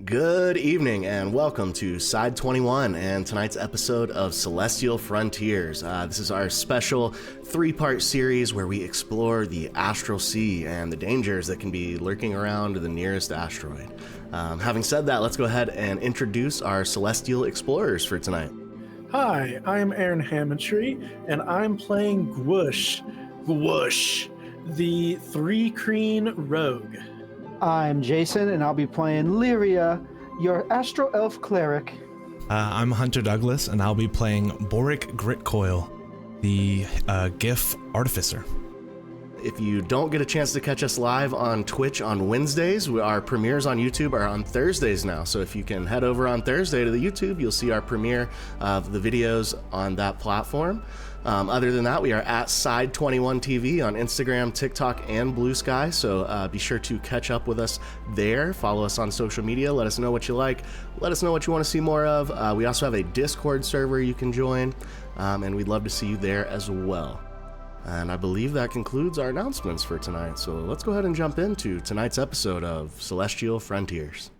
Good evening and welcome to Side21 and tonight's episode of Celestial Frontiers. This is our special three-part series where we explore the Astral Sea and the dangers that can be lurking around the nearest asteroid. Having said that, let's go ahead and introduce our Celestial Explorers for tonight. Hi, I'm Aaron Hammontre, and I'm playing Gwush, the three-creen rogue. I'm Jason, and I'll be playing Lyria, your Astral Elf Cleric. I'm Hunter Douglas, and I'll be playing Borrik Gritcoil, the GIF Artificer. If you don't get a chance to catch us live on Twitch on Wednesdays, our premieres on YouTube are on Thursdays now. So if you can head over on Thursday to the YouTube, you'll see our premiere of the videos on that platform. Other than that, we are at Side21 TV on Instagram, TikTok, and Blue Sky. So be sure to catch up with us there. Follow us on social media. Let us know what you like. Let us know what you want to see more of. We also have a Discord server you can join, and we'd love to see you there as well. And I believe that concludes our announcements for tonight. So let's go ahead and jump into tonight's episode of Celestial Frontiers.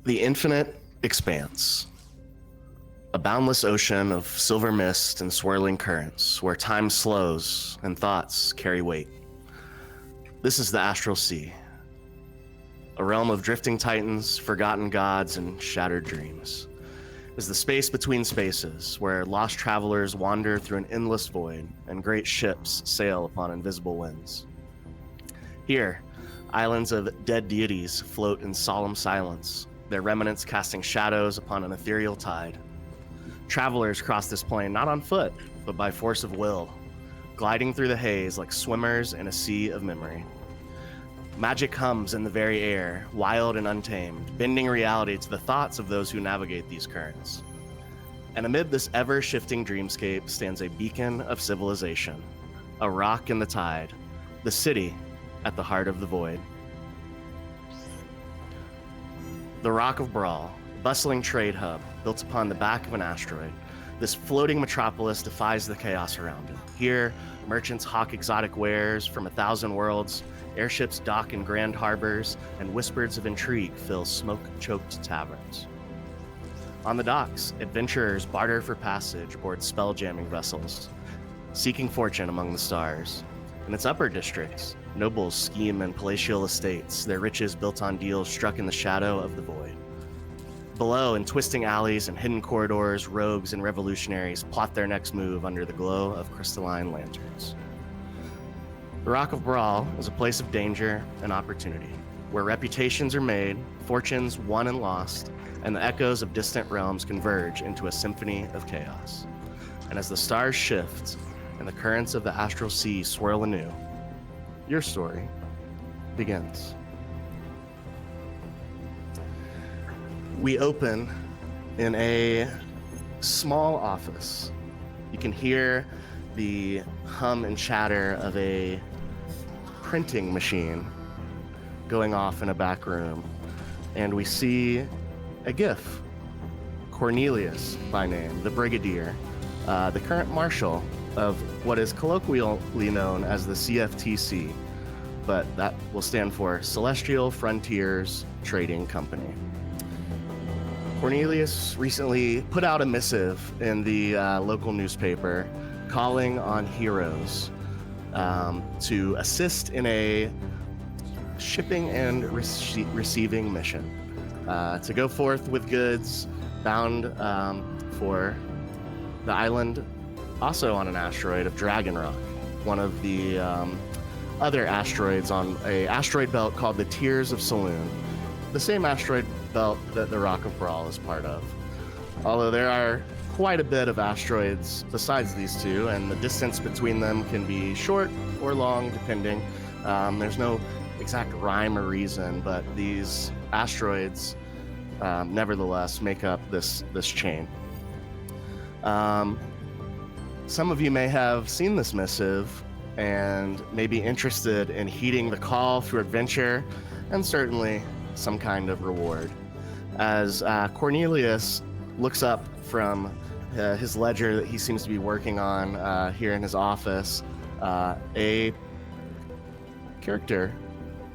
The infinite expanse. A boundless ocean of silver mist and swirling currents where time slows and thoughts carry weight. This is the Astral Sea, a realm of drifting titans, forgotten gods, and shattered dreams. It's the space between spaces where lost travelers wander through an endless void and great ships sail upon invisible winds. Here, islands of dead deities float in solemn silence, their remnants casting shadows upon an ethereal tide. Travelers cross this plane not on foot, but by force of will, gliding through the haze like swimmers in a sea of memory. Magic hums in the very air, wild and untamed, bending reality to the thoughts of those who navigate these currents. And amid this ever-shifting dreamscape stands a beacon of civilization, a rock in the tide, the city at the heart of the void. The Rock of Brawl, bustling trade hub built upon the back of an asteroid, this floating metropolis defies the chaos around it. Here, merchants hawk exotic wares from 1,000 worlds, airships dock in grand harbors, and whispers of intrigue fill smoke-choked taverns. On the docks, adventurers barter for passage aboard spelljamming vessels, seeking fortune among the stars. In its upper districts, nobles scheme in palatial estates, their riches built on deals struck in the shadow of the void. Below, in twisting alleys and hidden corridors, rogues and revolutionaries plot their next move under the glow of crystalline lanterns. The Rock of Brawl is a place of danger and opportunity, where reputations are made, fortunes won and lost, and the echoes of distant realms converge into a symphony of chaos. And as the stars shift and the currents of the Astral Sea swirl anew, your story begins. We open in a small office. You can hear the hum and chatter of a printing machine going off in a back room. And we see a GIF. Cornelius, by name, the Brigadier, the current marshal of what is colloquially known as the CFTC, but that will stand for Celestial Frontiers Trading Company. Cornelius recently put out a missive in the local newspaper calling on heroes to assist in a shipping and receiving mission, to go forth with goods bound for the island, also on an asteroid of Dragon Rock, one of the other asteroids on a asteroid belt called the Tears of Saloon, the same asteroid belt that the Rock of Brawl is part of. Although there are quite a bit of asteroids besides these two, and the distance between them can be short or long, depending. There's no exact rhyme or reason, but these asteroids nevertheless make up this chain. Some of you may have seen this missive and may be interested in heeding the call for adventure and certainly some kind of reward. As Cornelius looks up from his ledger that he seems to be working on here in his office, a character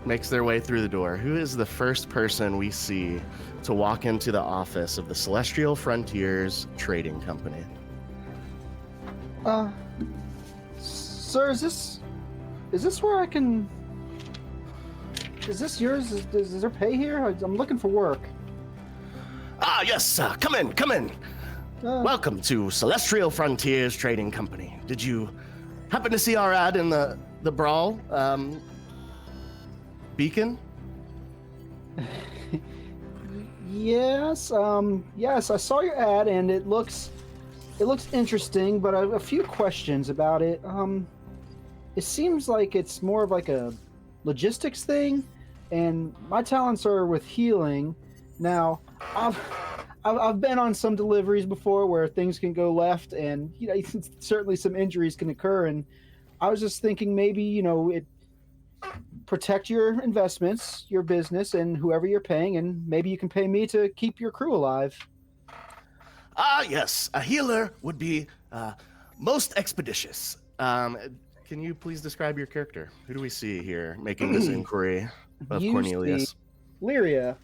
makes their way through the door. Who is the first person we see to walk into the office of the Celestial Frontiers Trading Company? Sir, is this where I can... Is this yours? Is there pay here? I'm looking for work. Ah, yes, come in. Welcome to Celestial Frontiers Trading Company. Did you happen to see our ad in the Brawl beacon? Yes, yes, I saw your ad and it looks interesting, but I have a few questions about it. It seems like it's more of like a logistics thing, and my talents are with healing. Now, I've been on some deliveries before where things can go left, and certainly some injuries can occur. And I was just thinking maybe it protect your investments, your business, and whoever you're paying, and maybe you can pay me to keep your crew alive. Yes, a healer would be most expeditious. Can you please describe your character? Who do we see here making this inquiry of Cornelius? Lyria.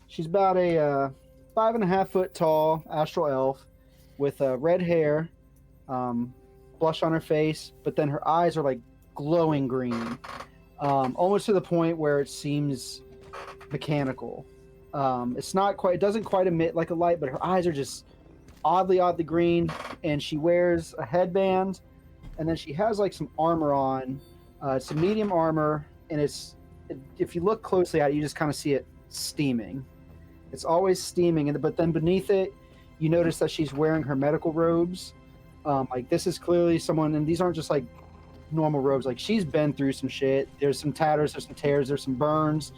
She's about a 5.5 foot tall astral elf with red hair, blush on her face, but then her eyes are like glowing green, almost to the point where it seems mechanical. It doesn't quite emit like a light, but her eyes are just oddly green, and she wears a headband, and then she has like some armor on. It's a medium armor, and if you look closely at it, you just kind of see it steaming. It's always steaming, but then beneath it, you notice that she's wearing her medical robes. Like this is clearly someone, and these aren't just like normal robes. Like she's been through some shit. There's some tatters, there's some tears, there's some burns.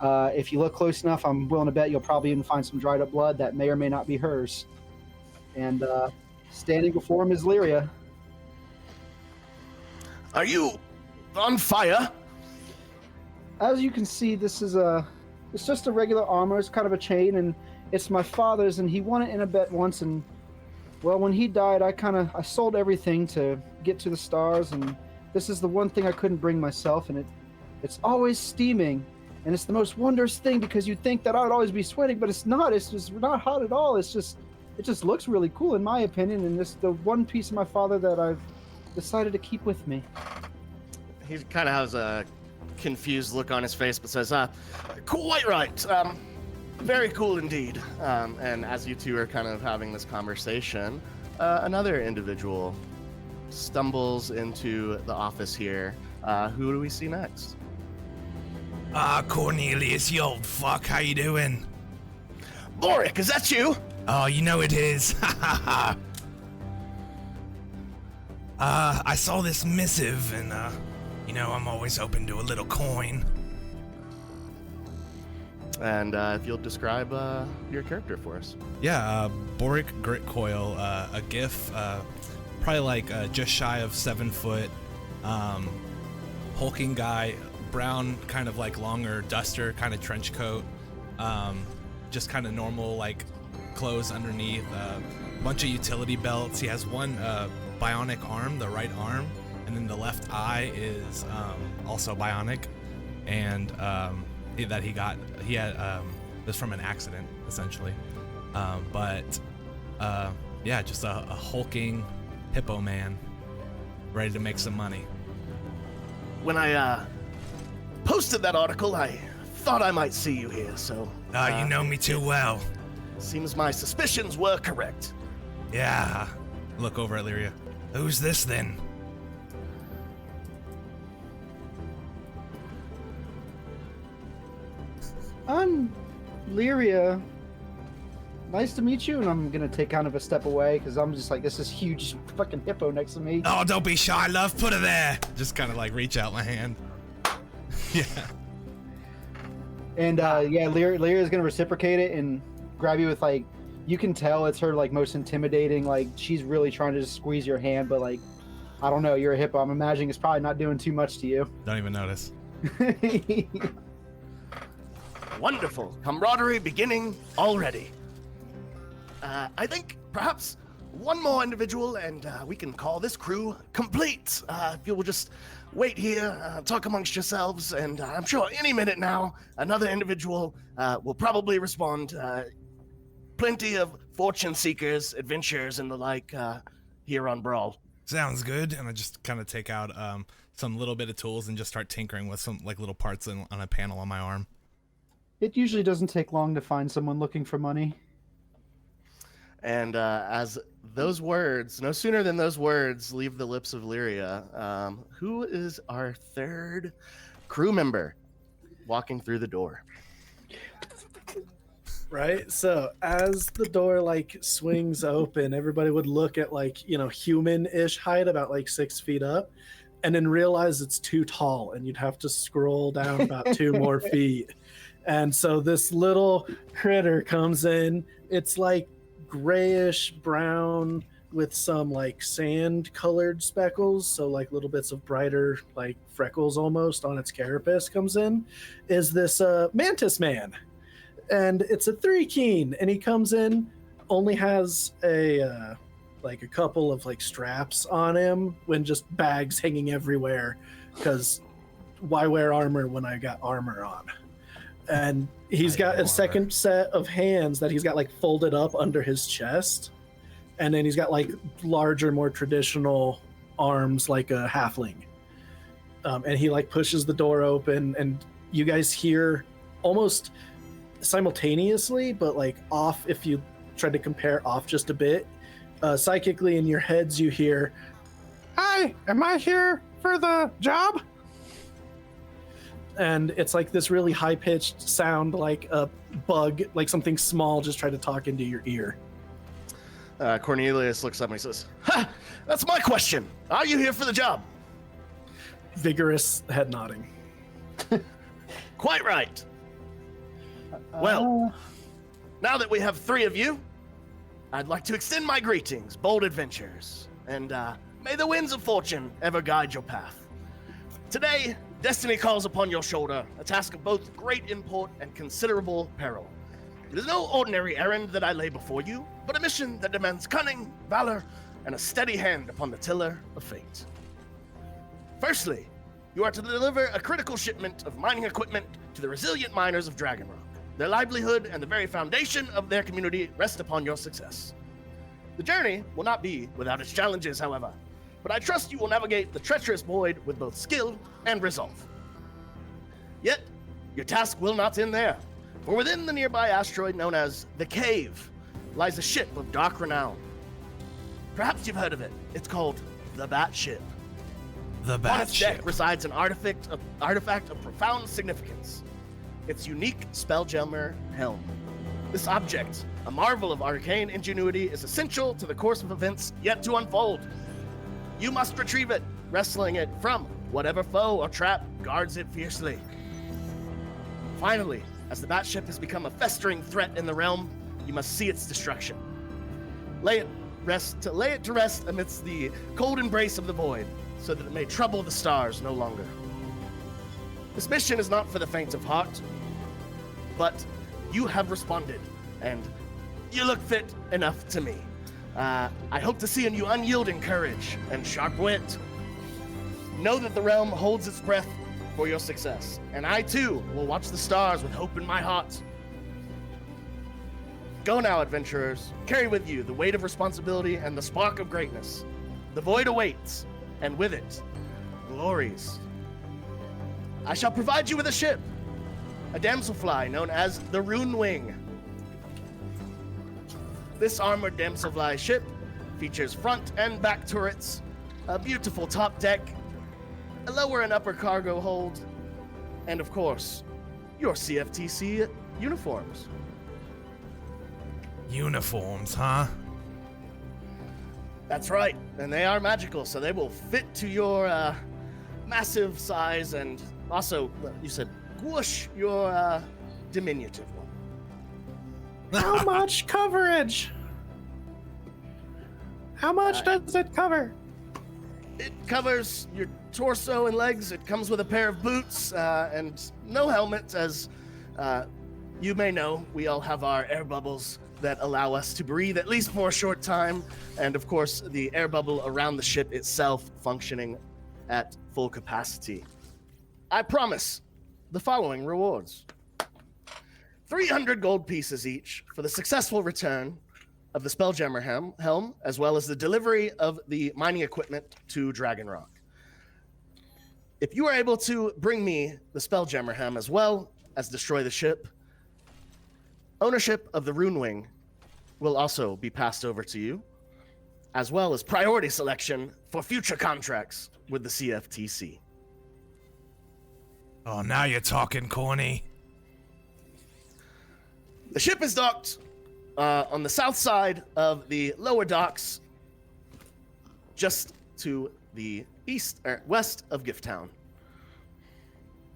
If you look close enough, I'm willing to bet you'll probably even find some dried up blood that may or may not be hers. And standing before him is Lyria. Are you on fire? As you can see, this is it's just a regular armor. It's kind of a chain, and it's my father's, and he won it in a bet once, and well, when he died, I sold everything to get to the stars, and this is the one thing I couldn't bring myself, and it's always steaming, and it's the most wondrous thing because you'd think that I would always be sweating, but it's not. It's just not hot at all. It just looks really cool in my opinion, and it's the one piece of my father that I've decided to keep with me. He kind of has a confused look on his face, but says, quite right. Very cool indeed. And as you two are kind of having this conversation, another individual stumbles into the office here. Who do we see next? Cornelius, you old fuck, how you doing? Borrik, is that you? Oh, you know it is. I saw this missive, and, I'm always open to a little coin. And if you'll describe your character for us. Yeah, Borrik Gritcoil, a GIF, probably like just shy of 7 foot, hulking guy, brown, kind of like longer duster, kind of trench coat, just kind of normal like clothes underneath, bunch of utility belts. He has one bionic arm, the right arm, and then the left eye is also bionic, and he had was from an accident essentially, yeah, just a hulking hippo man ready to make some money. When I posted that article, I thought I might see you here, so You know me too well. Seems my suspicions were correct. Yeah. Look over at Lyria. Who's this then? I'm Lyria. Nice to meet you, and I'm gonna take kind of a step away because I'm just like, this is huge fucking hippo next to me. Oh, don't be shy, love. Put her there. Just kind of like reach out my hand. Yeah. And Lyria is gonna reciprocate it and grab you with like, you can tell it's her like most intimidating. Like she's really trying to just squeeze your hand, but like, I don't know, you're a hippo. I'm imagining it's probably not doing too much to you. Don't even notice. Wonderful. Camaraderie beginning already. I think perhaps one more individual and we can call this crew complete. If you will just wait here, talk amongst yourselves, and I'm sure any minute now, another individual will probably respond. Plenty of fortune seekers, adventurers, and the like here on Brawl. Sounds good. And I just kind of take out some little bit of tools and just start tinkering with some like little parts on a panel on my arm. It usually doesn't take long to find someone looking for money. And as those words, no sooner than those words leave the lips of Lyria, who is our third crew member walking through the door? Right? So as the door like swings open, everybody would look at like, you know, human-ish height, about like 6 feet up, and then realize it's too tall and you'd have to scroll down about 2 more feet. And so this little critter comes in. It's like grayish brown with some like sand colored speckles, so like little bits of brighter like freckles almost on its carapace comes in, is this mantis man. And it's a 3 keen, and he comes in, only has a like a couple of like straps on him, when just bags hanging everywhere, because why wear armor when I got armor on? And he's got a second set of hands that he's got like folded up under his chest, and then he's got like larger, more traditional arms like a halfling. And he like pushes the door open, and you guys hear almost simultaneously, but like off, if you try to compare off just a bit, psychically in your heads you hear, "Hi, am I here for the job?" And it's like this really high-pitched sound, like a bug, like something small just tried to talk into your ear. Cornelius looks up and he says, "Ha! That's my question. Are you here for the job?" Vigorous head nodding. Quite right. Well, now that we have 3 of you, I'd like to extend my greetings, bold adventurers, and may the winds of fortune ever guide your path. Today, destiny calls upon your shoulder a task of both great import and considerable peril. It is no ordinary errand that I lay before you, but a mission that demands cunning, valor, and a steady hand upon the tiller of fate. Firstly, you are to deliver a critical shipment of mining equipment to the resilient miners of Dragon Rock. Their livelihood and the very foundation of their community rest upon your success. The journey will not be without its challenges, however, but I trust you will navigate the treacherous void with both skill and resolve. Yet, your task will not end there, for within the nearby asteroid known as the Cave lies a ship of dark renown. Perhaps you've heard of it. It's called the Bat Ship. The On bat its deck ship. resides an artifact of profound significance. Its unique spelljammer helm. This object, a marvel of arcane ingenuity, is essential to the course of events yet to unfold. You must retrieve it, wresting it from whatever foe or trap guards it fiercely. Finally, as the Batship has become a festering threat in the realm, you must see its destruction. Lay it to rest amidst the cold embrace of the void, so that it may trouble the stars no longer. This mission is not for the faint of heart, but you have responded, and you look fit enough to me. I hope to see in you unyielding courage and sharp wit. Know that the realm holds its breath for your success, and I too will watch the stars with hope in my heart. Go now, adventurers. Carry with you the weight of responsibility and the spark of greatness. The void awaits, and with it, glories. I shall provide you with a ship, a damselfly known as the Rune Wing. This armored damselfly ship features front and back turrets, a beautiful top deck, a lower and upper cargo hold, and of course, your CFTC uniforms. Uniforms, huh? That's right, and they are magical, so they will fit to your massive size, and also, you said Gwush, your diminutive one. How much coverage? How much does it cover? It covers your torso and legs. It comes with a pair of boots and no helmet, as you may know. We all have our air bubbles that allow us to breathe at least for a short time, and of course the air bubble around the ship itself functioning at full capacity. I promise the following rewards: 300 gold pieces each for the successful return of the spelljammer helm, as well as the delivery of the mining equipment to Dragon Rock. If you are able to bring me the spelljammer helm as well as destroy the ship, ownership of the Rune Wing will also be passed over to you, as well as priority selection for future contracts with the CFTC. Oh, now you're talking, corny. The ship is docked on the south side of the lower docks, just to the west of Gift Town,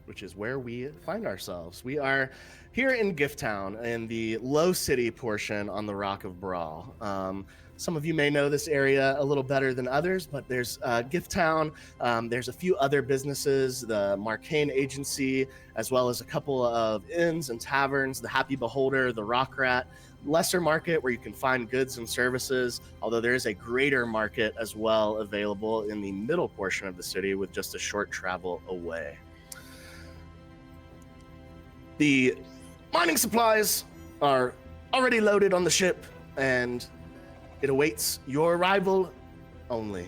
which is where we find ourselves. We are here in Gift Town, in the low city portion on the Rock of Brawl. Some of you may know this area a little better than others, but there's Gift Town. There's a few other businesses, the Marcane Agency, as well as a couple of inns and taverns, the Happy Beholder, the Rock Rat, lesser market where you can find goods and services, although there is a greater market as well available in the middle portion of the city with just a short travel away. The mining supplies are already loaded on the ship, and it awaits your arrival only.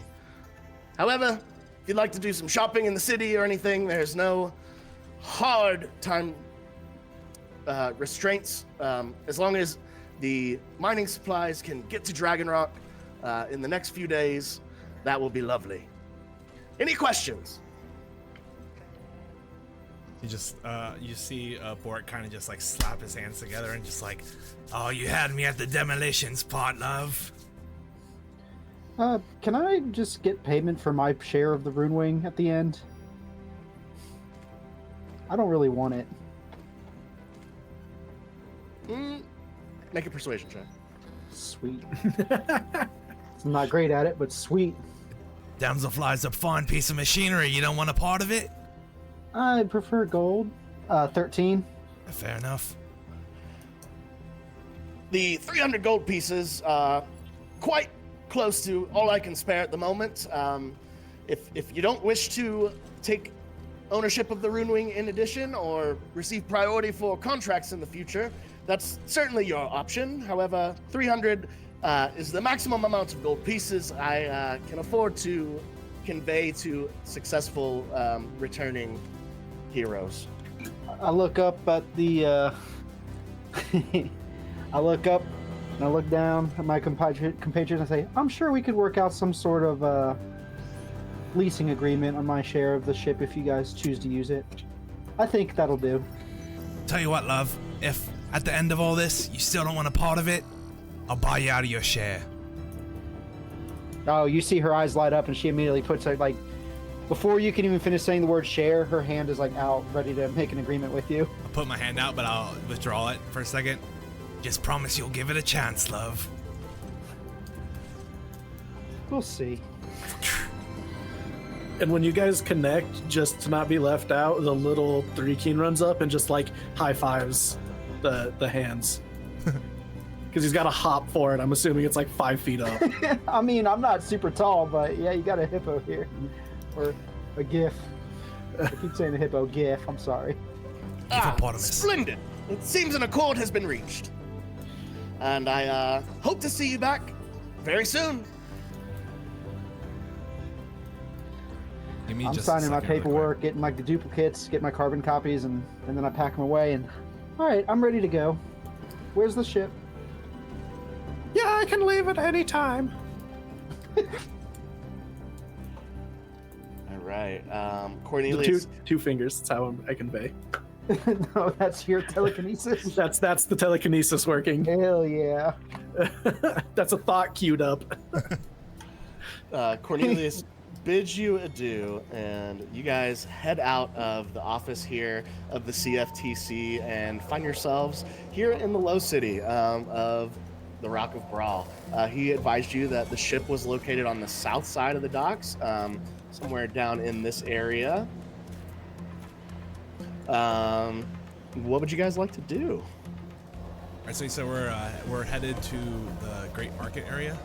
However, if you'd like to do some shopping in the city or anything, there's no hard time restraints. As long as the mining supplies can get to Dragon Rock in the next few days, that will be lovely. Any questions? You just, you see Borrik kind of just like slap his hands together and just like, Oh, you had me at the demolitions part, love. Can I just get payment for my share of the Rune Wing at the end? I don't really want it. Make a persuasion check. Sweet. I'm not great at it, but sweet. Damselfly's a fine piece of machinery. You don't want a part of it? I prefer gold. 13. Fair enough. The 300 gold pieces, quite close to all I can spare at the moment. If you don't wish to take ownership of the Rune Wing in addition, or receive priority for contracts in the future, that's certainly your option. However, 300 is the maximum amount of gold pieces I can afford to convey to successful returning heroes. I look up at the I look up and I look down at my compatriots and I say, I'm sure we could work out some sort of leasing agreement on my share of the ship if you guys choose to use it. I think that'll do. Tell you what, love. If at the end of all this you still don't want a part of it, I'll buy you out of your share. Oh, you see her eyes light up and she immediately puts it like, before you can even finish saying the word share, her hand is like out, ready to make an agreement with you. I'll put my hand out, but I'll withdraw it for a second. Just promise you'll give it a chance, love. We'll see. And when you guys connect, just to not be left out, the little 3-keen runs up and just like high fives the hands. Because he's got a hop for it. I'm assuming it's like 5 feet up. I mean, I'm not super tall, but yeah, you got a hippo here. Or a GIF. I keep saying a hippo. GIF, I'm sorry. Hippopotamus. Splendid. It seems an accord has been reached. And I hope to see you back very soon. Give me I'm just a signing my second, real paperwork, getting like the duplicates, get my carbon copies, and then I pack them away. And all right, I'm ready to go. Where's the ship? Yeah, I can leave at any time. All right. The Cornelius. two fingers. That's how I convey. No, that's your telekinesis. That's the telekinesis working. Hell yeah. That's a thought queued up. Cornelius bids you adieu, and you guys head out of the office here of the CFTC and find yourselves here in the Low City of the Rock of Brawl. He advised you that the ship was located on the south side of the docks, somewhere down in this area. What would you guys like to do? All right, so you said we're headed to the Great Market area.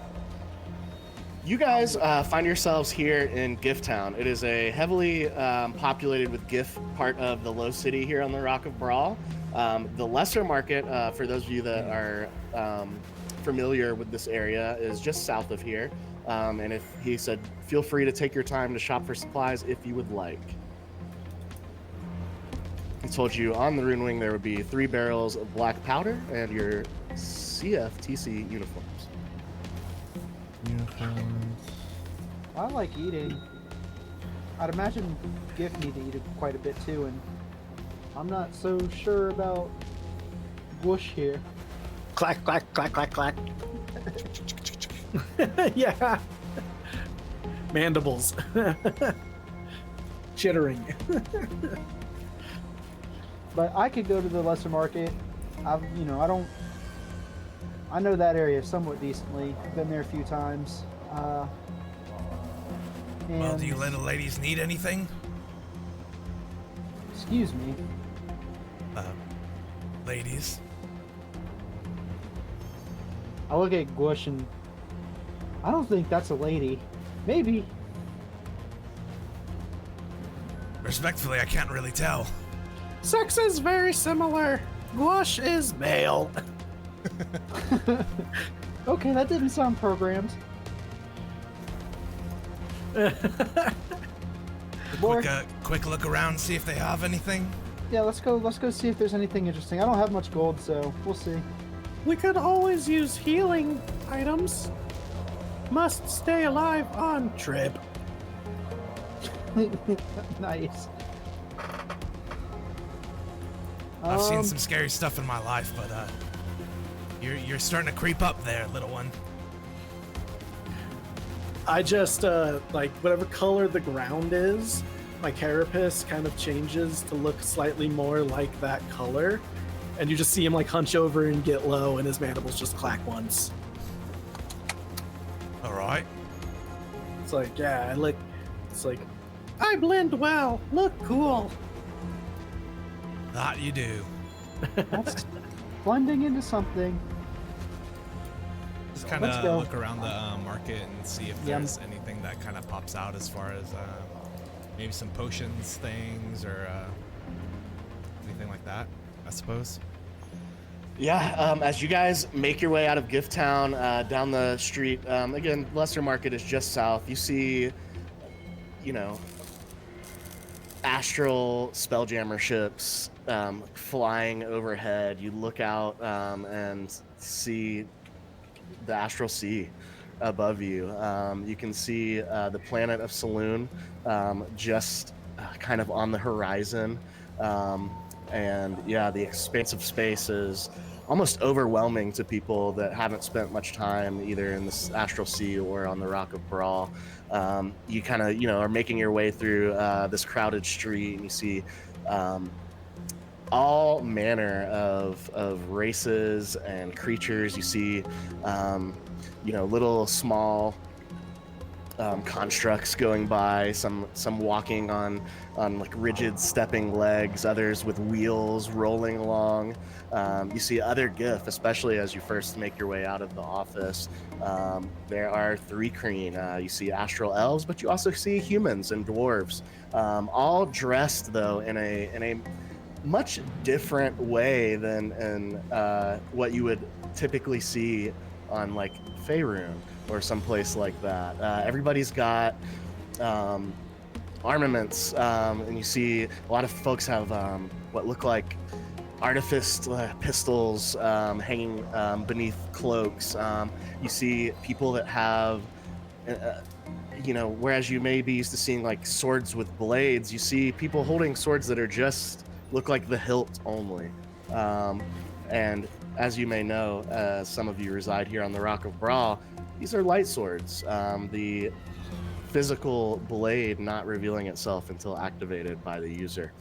You guys find yourselves here in Gift Town. It is a heavily populated with gift part of the Low City here on the Rock of Brawl. The lesser market, for those of you that are familiar with this area, is just south of here. And if he said, feel free to take your time to shop for supplies if you would like. He told you on the Rune Wing there would be 3 barrels of black powder and your CFTC uniforms. I like eating. I'd imagine Gift need to eat quite a bit too, and I'm not so sure about Gwush here. Clack, clack, clack, clack, clack. Yeah. Mandibles. Chittering. But I could go to the lesser market. I know that area somewhat decently. Been there a few times. Well, do you little ladies need anything? Excuse me. Ladies? I look at Gwush and I don't think that's a lady. Maybe. Respectfully, I can't really tell. Sex is very similar. Gwush is male. Okay, that didn't sound programmed. Quick look around, see if they have anything. Yeah, let's go see if there's anything interesting. I don't have much gold, so we'll see. We could always use healing items. Must stay alive on trip. Nice. I've seen some scary stuff in my life, but you're starting to creep up there, little one. I just, like, whatever color the ground is, my carapace kind of changes to look slightly more like that color. And you just see him, like, hunch over and get low, and his mandibles just clack once. All right. It's like, yeah, it's like, I blend well, look cool. That you do. That's blending into something. Just kind Let's of go. look around the market and see if Yeah. there's anything that kind of pops out as far as maybe some potions things or anything like that, I suppose. Yeah, as you guys make your way out of Gift Town, down the street, again, Lesser Market is just south. You see, Astral spelljammer ships flying overhead. You look out and see the Astral Sea above you. You can see the planet of Saloon just kind of on the horizon. And yeah, the expanse of space is almost overwhelming to people that haven't spent much time either in the Astral Sea or on the Rock of Brawl. You kind of, are making your way through this crowded street, and you see all manner of races and creatures. You see, little small constructs going by, some walking on like rigid stepping legs, others with wheels rolling along. You see other GIF, especially as you first make your way out of the office. There are 3 Kreen. You see astral elves, but you also see humans and dwarves, all dressed though in a much different way than what you would typically see on like Faerun or someplace like that. Everybody's got armaments, and you see a lot of folks have what look like artifice pistols hanging beneath cloaks. You see people that have, whereas you may be used to seeing like swords with blades, you see people holding swords that are just look like the hilt only. And as you may know, some of you reside here on the Rock of Brawl, these are light swords. The physical blade not revealing itself until activated by the user.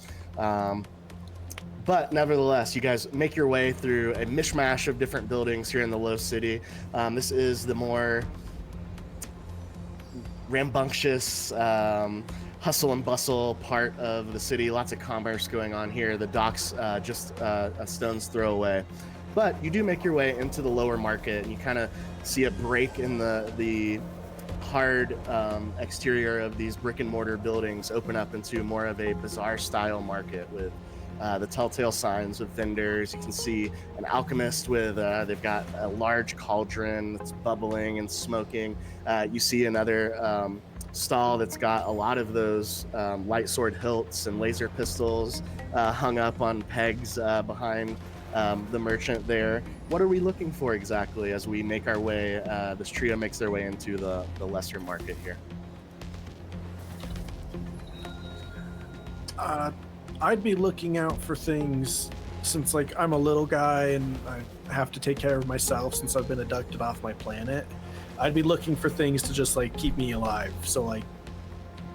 But nevertheless, you guys make your way through a mishmash of different buildings here in the Low City. This is the more rambunctious, hustle and bustle part of the city. Lots of commerce going on here. The docks just a stone's throw away. But you do make your way into the lower market, and you kind of see a break in the hard exterior of these brick and mortar buildings open up into more of a bazaar style market with the telltale signs of vendors. You can see an alchemist with they've got a large cauldron that's bubbling and smoking. You see another stall that's got a lot of those light sword hilts and laser pistols hung up on pegs behind the merchant there. What are we looking for exactly as we make our way, this trio makes their way into the lesser market here? I'd be looking out for things, since like I'm a little guy and I have to take care of myself since I've been abducted off my planet. I'd be looking for things to just like keep me alive. So like,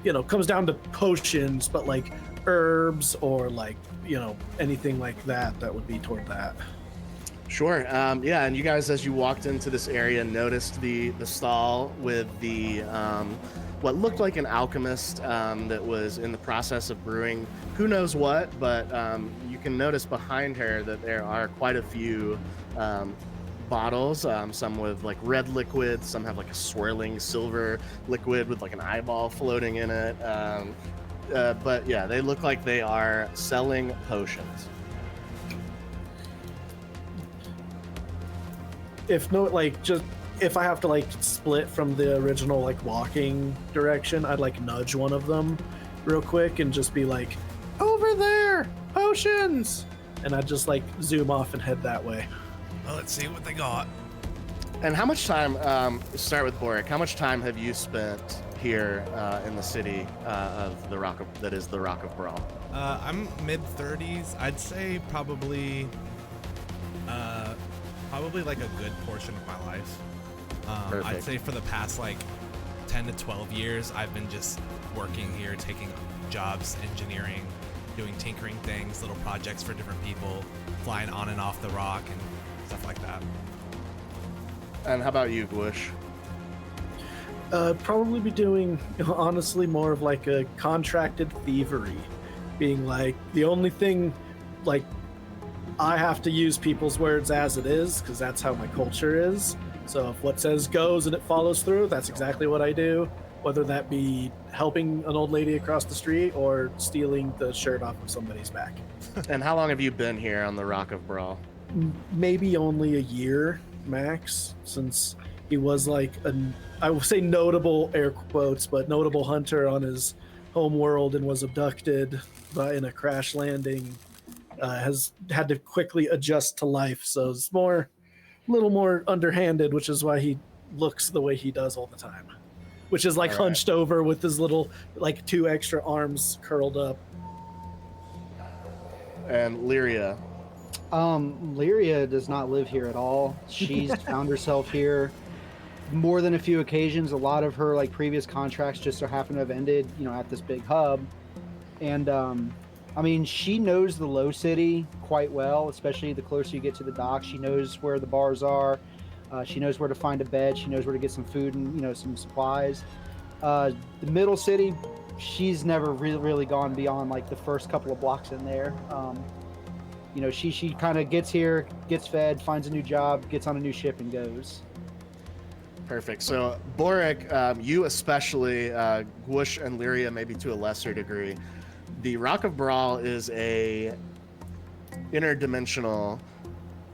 you know, comes down to potions, but like herbs or like, you know, anything like that would be toward that. Sure. Yeah, and you guys, as you walked into this area, noticed the stall with the what looked like an alchemist that was in the process of brewing who knows what, but you can notice behind her that there are quite a few bottles, some with like red liquid, some have like a swirling silver liquid with like an eyeball floating in it. But yeah, they look like they are selling potions. If no, like just if I have to like split from the original like walking direction, I'd like nudge one of them real quick and just be like, over there, potions, and I'd just like zoom off and head that way. Well, let's see what they got. And how much time, start with Borrik, how much time have you spent here in the city of the Rock of, that is the Rock of Brawl? I'm mid-30s. I'd say probably like a good portion of my life. I'd say for the past like 10 to 12 years, I've been just working here, taking jobs, engineering, doing tinkering things, little projects for different people, flying on and off the rock and stuff like that. And how about you, Gwush? Probably be doing, honestly, more of like a contracted thievery, being like the only thing, like I have to use people's words as it is because that's how my culture is. So if what says goes and it follows through, that's exactly what I do, whether that be helping an old lady across the street or stealing the shirt off of somebody's back. And how long have you been here on the Rock of Brawl? Maybe only a year max, since he was like I would say notable, air quotes, but notable hunter on his home world and was abducted in a crash landing. Has had to quickly adjust to life, so it's a little more underhanded, which is why he looks the way he does all the time, which is like hunched over with his little like 2 extra arms curled up. And Lyria? Lyria does not live here at all. She's found herself here more than a few occasions. A lot of her like previous contracts just so happen to have ended, at this big hub. And I mean, she knows the Low City quite well, especially the closer you get to the dock. She knows where the bars are. She knows where to find a bed. She knows where to get some food and, some supplies. The Middle City, she's never really gone beyond like the first couple of blocks in there. She kind of gets here, gets fed, finds a new job, gets on a new ship and goes. Perfect. So Borrik, you especially, Gwush and Lyria maybe to a lesser degree, the Rock of Brawl is a interdimensional,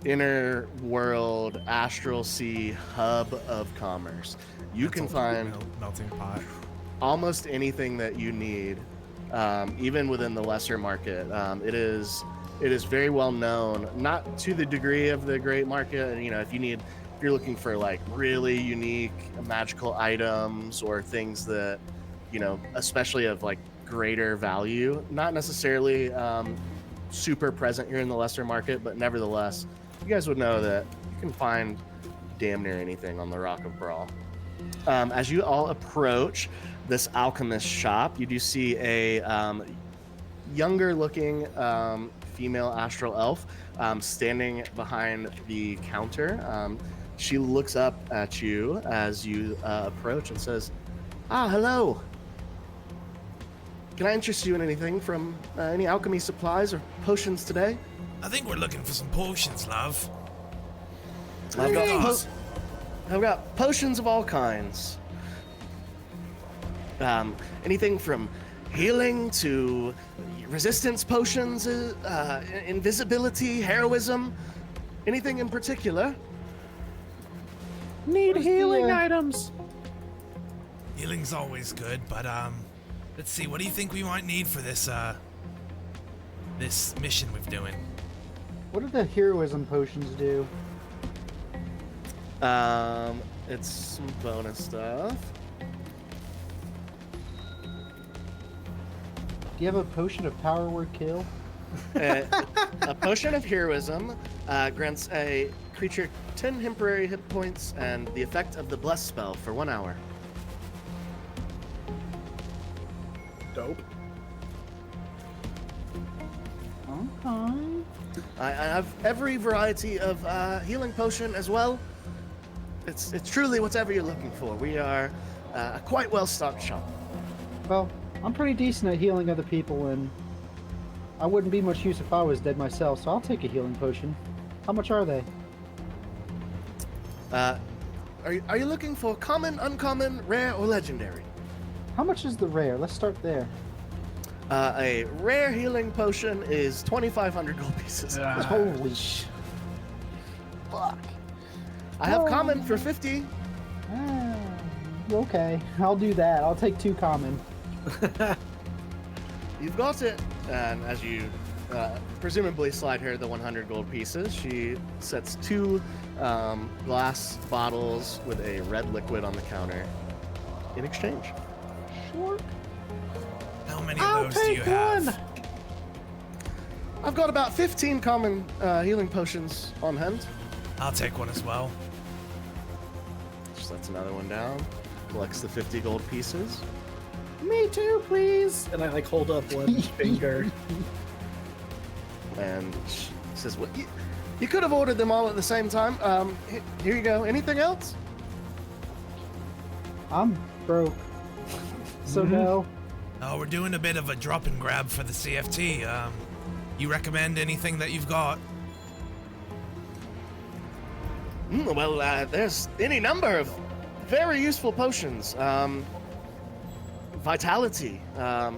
inner world, Astral Sea hub of commerce. You can find melting pot, almost anything that you need, even within the lesser market. It is very well known, not to the degree of the great market. If you're looking for like really unique magical items or things that, especially of like greater value, not necessarily super present here in the lesser market, but nevertheless, you guys would know that you can find damn near anything on the Rock of Brawl. As you all approach this alchemist shop, you do see a younger-looking female astral elf standing behind the counter. She looks up at you as you approach and says, "Ah, hello. Can I interest you in anything from any alchemy supplies or potions today?" I think we're looking for some potions, love. I've got potions of all kinds. Anything from healing to resistance potions, invisibility, heroism, anything in particular? Need healing items. Healing's always good, but let's see. What do you think we might need for this this mission we're doing? What do the heroism potions do? It's some bonus stuff. Do you have a potion of power word kill? A potion of heroism grants a creature 10 temporary hit points and the effect of the bless spell for 1 hour. Dope. Okay. I have every variety of healing potion as well. It's truly whatever you're looking for. We are a quite well-stocked shop. Well, I'm pretty decent at healing other people, and I wouldn't be much use if I was dead myself, so I'll take a healing potion. How much are they? Are you looking for common, uncommon, rare, or legendary? How much is the rare? Let's start there. A rare healing potion is 2,500 gold pieces. Holy fuck. I have common for 50. Okay, I'll do that. I'll take 2 common. You've got it. And as you presumably slide her the 100 gold pieces, she sets 2 glass bottles with a red liquid on the counter in exchange. Sure. How many of those do you have? I've got about 15 common healing potions on hand. I'll take one as well. Just lets another one down. Collects the 50 gold pieces. Me too, please. And I like hold up one finger. And she says, "What? You could have ordered them all at the same time. Here you go. Anything else?" I'm broke. So no. Oh, we're doing a bit of a drop and grab for the CFT. You recommend anything that you've got? Well, there's any number of very useful potions. Vitality,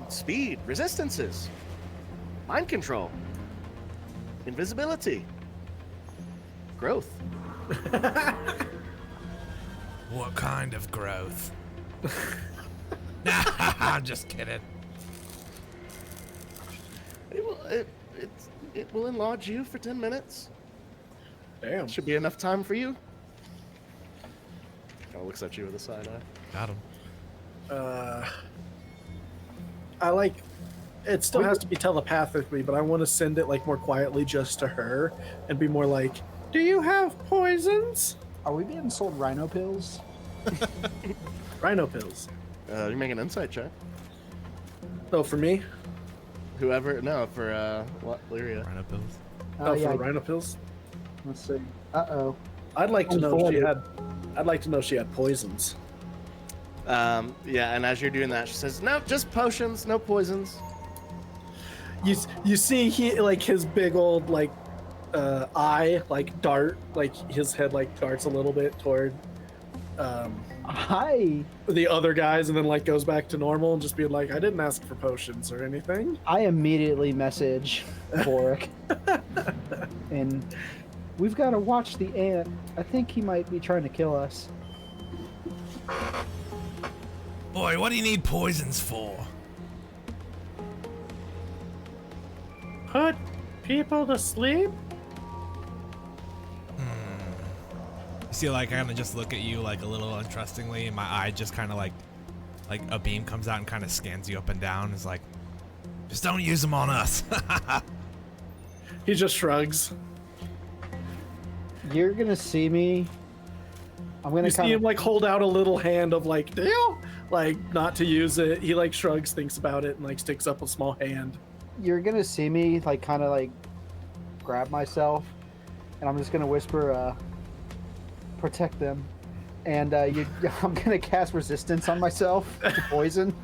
speed, resistances, mind control, invisibility, growth. What kind of growth? Nah, I'm just kidding. It will enlarge you for 10 minutes. Damn. Should be enough time for you. Kind of looks at you with a side eye. Got him. I like. It still has to be telepathically, but I want to send it like more quietly just to her and be more like, "Do you have poisons?" Are we being sold rhino pills? Rhino pills. You make an insight check. Oh, for me? Whoever, no, for what, Lyria. Rhino pills. Oh, yeah. for rhino pills. Let's see. Uh-oh. I'd like to know if she 140. had. I'd like to know if she had poisons. Yeah, and as you're doing that, she says, "No, just potions, no poisons." You see he like his big old like eye like dart, like his head like darts a little bit toward Hi. the other guys, and then like goes back to normal and just being like, "I didn't ask for potions or anything." I immediately message Borrik. And we've got to watch the ant. I think he might be trying to kill us. Boy, what do you need poisons for? Put people to sleep? You see, like, I kind of just look at you, like, a little untrustingly, and my eye just kind of, like a beam comes out and kind of scans you up and down. It's like, Just don't use them on us. He just shrugs. You're gonna see me I'm gonna You see him like hold out a little hand of like deal, like not to use it. He like shrugs, thinks about it, and like sticks up a small hand. You're gonna see me like kind of like grab myself, and I'm just gonna whisper, "Protect them," and I'm gonna cast resistance on myself to poison.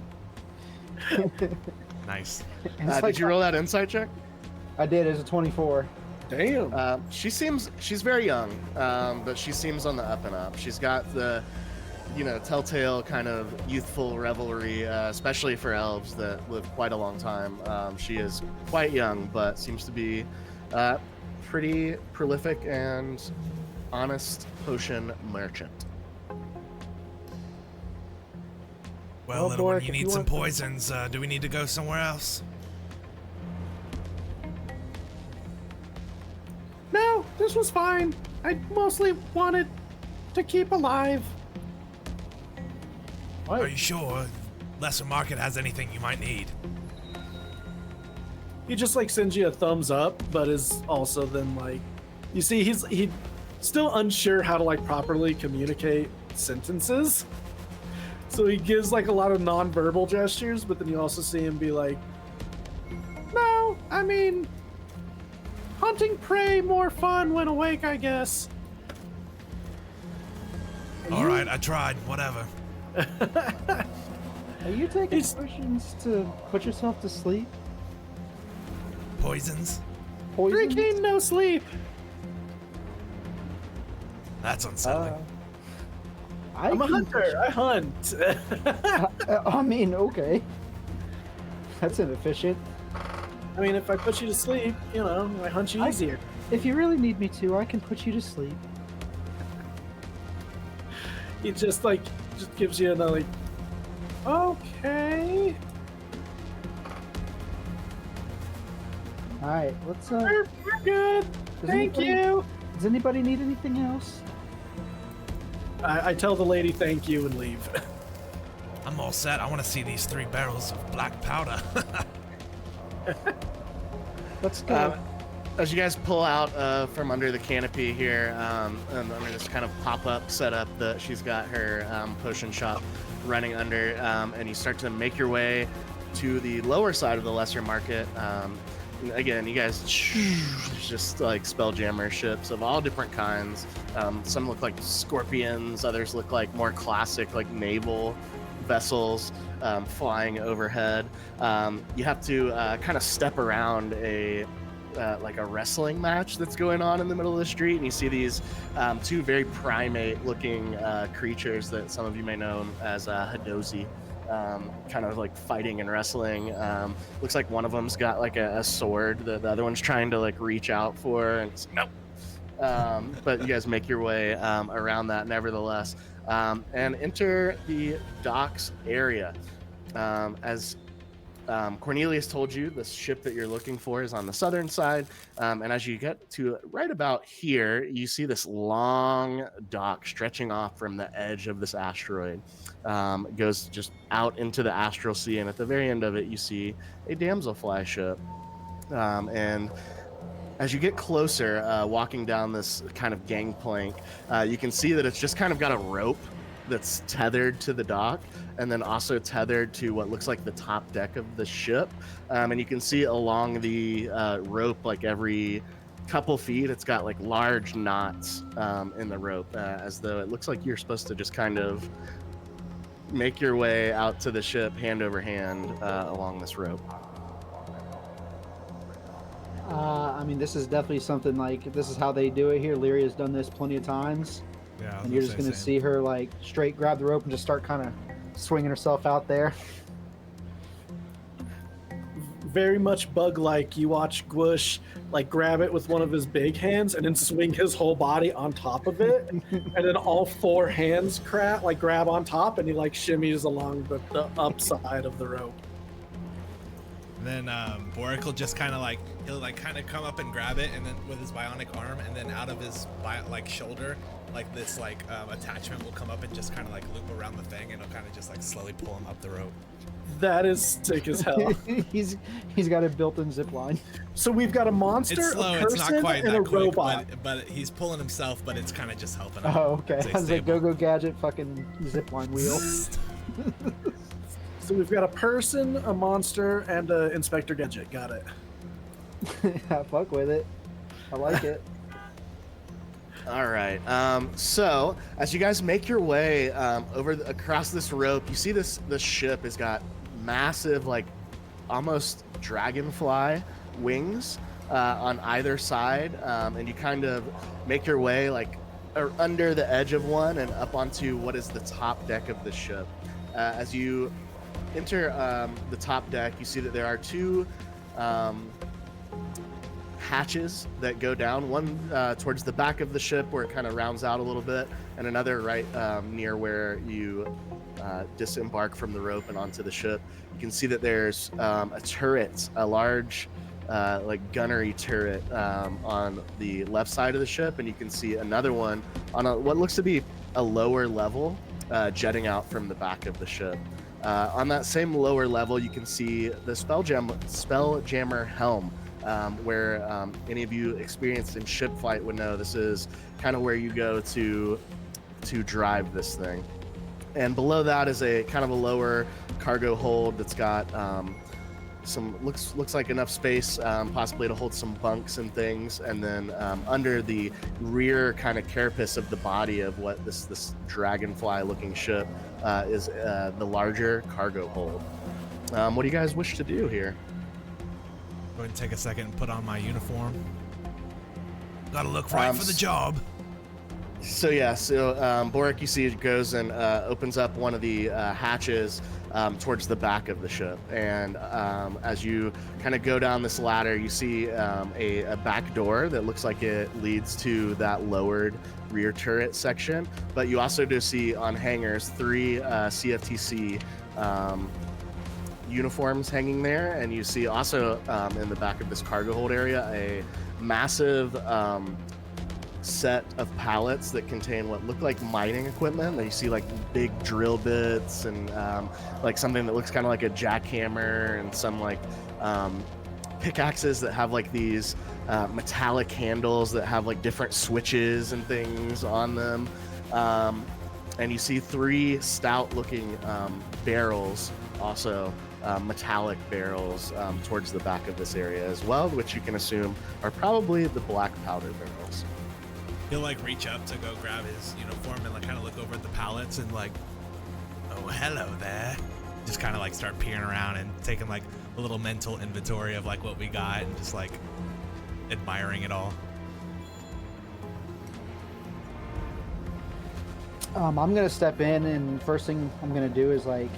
Nice. And it's Did you roll that insight check? I did. It's a 24. Damn. She's very young, but she seems on the up and up. She's got the, telltale kind of youthful revelry, especially for elves that live quite a long time. She is quite young, but seems to be pretty prolific and honest potion merchant. Well, Well, little one, Borrik, you if need you some want- poisons. Do we need to go somewhere else? No, this was fine. I mostly wanted to keep alive. Are you sure? Lesser Market has anything you might need. He just like sends you a thumbs up, but is also then like, you see, he's still unsure how to like properly communicate sentences. So he gives like a lot of non-verbal gestures, but then you also see him be like, "No, I mean, hunting prey more fun when awake, I guess." All right, I tried. Whatever. Are you taking He's- potions to put yourself to sleep? Poisons? Poison? Drinking, no sleep. That's unsettling. I'm a hunter. I hunt. I mean, okay. That's inefficient. I mean, if I put you to sleep, I hunt you easier. If you really need me to, I can put you to sleep. He just gives you another like, okay, All right, let's. we're good. Does Thank anybody- you. Does anybody need anything else? I tell the lady thank you and leave. I'm all set. I want to see these 3 barrels of black powder. Let's go. As you guys pull out from under the canopy here, and under this kind of pop-up setup that she's got her potion shop running under, and you start to make your way to the lower side of the lesser market. Again, you guys, just like spelljammer ships of all different kinds. Some look like scorpions, others look like more classic, like naval vessels flying overhead. You have to kind of step around like a wrestling match that's going on in the middle of the street, and you see these 2 very primate-looking creatures that some of you may know as Hadozi. Kind of like fighting and wrestling. Looks like one of them's got like a sword that the other one's trying to like reach out for, and it's nope. But you guys make your way around that nevertheless, and enter the docks area. As Cornelius told you, the ship that you're looking for is on the southern side, and as you get to right about here, you see this long dock stretching off from the edge of this asteroid. It goes just out into the Astral Sea, and at the very end of it, you see a damselfly ship. And as you get closer, walking down this kind of gangplank, you can see that it's just kind of got a rope that's tethered to the dock, and then also tethered to what looks like the top deck of the ship. And you can see along the rope, like every couple feet, it's got like large knots in the rope, as though it looks like you're supposed to just kind of make your way out to the ship hand over hand along this rope. I mean, this is definitely something like this is how they do it here. Lyria's done this plenty of times, Yeah. and you're just gonna see her like straight grab the rope and just start kind of swinging herself out there. Very much bug-like. You watch Gwush like grab it with one of his big hands and then swing his whole body on top of it, and then all 4 hands grab on top, and he like shimmies along the upside of the rope. And then Borrik will just kind of like, he'll like kind of come up and grab it, and then with his bionic arm, and then out of his shoulder, like this like attachment will come up and just kind of like loop around the thing, and it'll kind of just like slowly pull him up the rope. That is sick as hell. he's got a built-in zip line. So we've got a monster, It's slow, a it's person, not quite and that a quick, robot. but he's pulling himself, but it's kind of just helping him. Oh, okay. stay I was like, stable. go gadget fucking zip line wheel. So we've got a person, a monster, and a Inspector Gadget. Got it. Yeah, fuck with it. I like it. All right. So as you guys make your way across this rope, you see this ship has got massive, like almost dragonfly wings on either side, and you kind of make your way like under the edge of one and up onto what is the top deck of the ship. As you enter the top deck, you see that there are two hatches that go down, one towards the back of the ship where it kind of rounds out a little bit, and another right near where you disembark from the rope and onto the ship. You can see that there's a turret, a large like gunnery turret on the left side of the ship, and you can see another one on what looks to be a lower level jetting out from the back of the ship. On that same lower level, you can see the spelljammer helm, where any of you experienced in ship flight would know this is kind of where you go to drive this thing. And below that is a kind of a lower cargo hold that's got some looks like enough space possibly to hold some bunks and things, and then under the rear kind of carapace of the body of what this dragonfly looking ship is the larger cargo hold. What do you guys wish to do here? Go ahead and take a second and put on my uniform. Gotta look right for the job. So Borrik, you see, goes and opens up one of the hatches towards the back of the ship, and as you kind of go down this ladder, you see a back door that looks like it leads to that lowered rear turret section. But you also do see on hangers 3 CFTC uniforms hanging there, and you see also in the back of this cargo hold area a massive set of pallets that contain what look like mining equipment. You see like big drill bits and like something that looks kind of like a jackhammer, and some like pickaxes that have like these metallic handles that have like different switches and things on them. And you see 3 stout looking barrels, also metallic barrels, towards the back of this area as well, which you can assume are probably the black powder barrels. He'll like reach up to go grab his uniform and like kind of look over at the pallets and like, oh, hello there. Just kind of like start peering around and taking like a little mental inventory of like what we got and just like admiring it all. I'm gonna step in, and first thing I'm gonna do is like,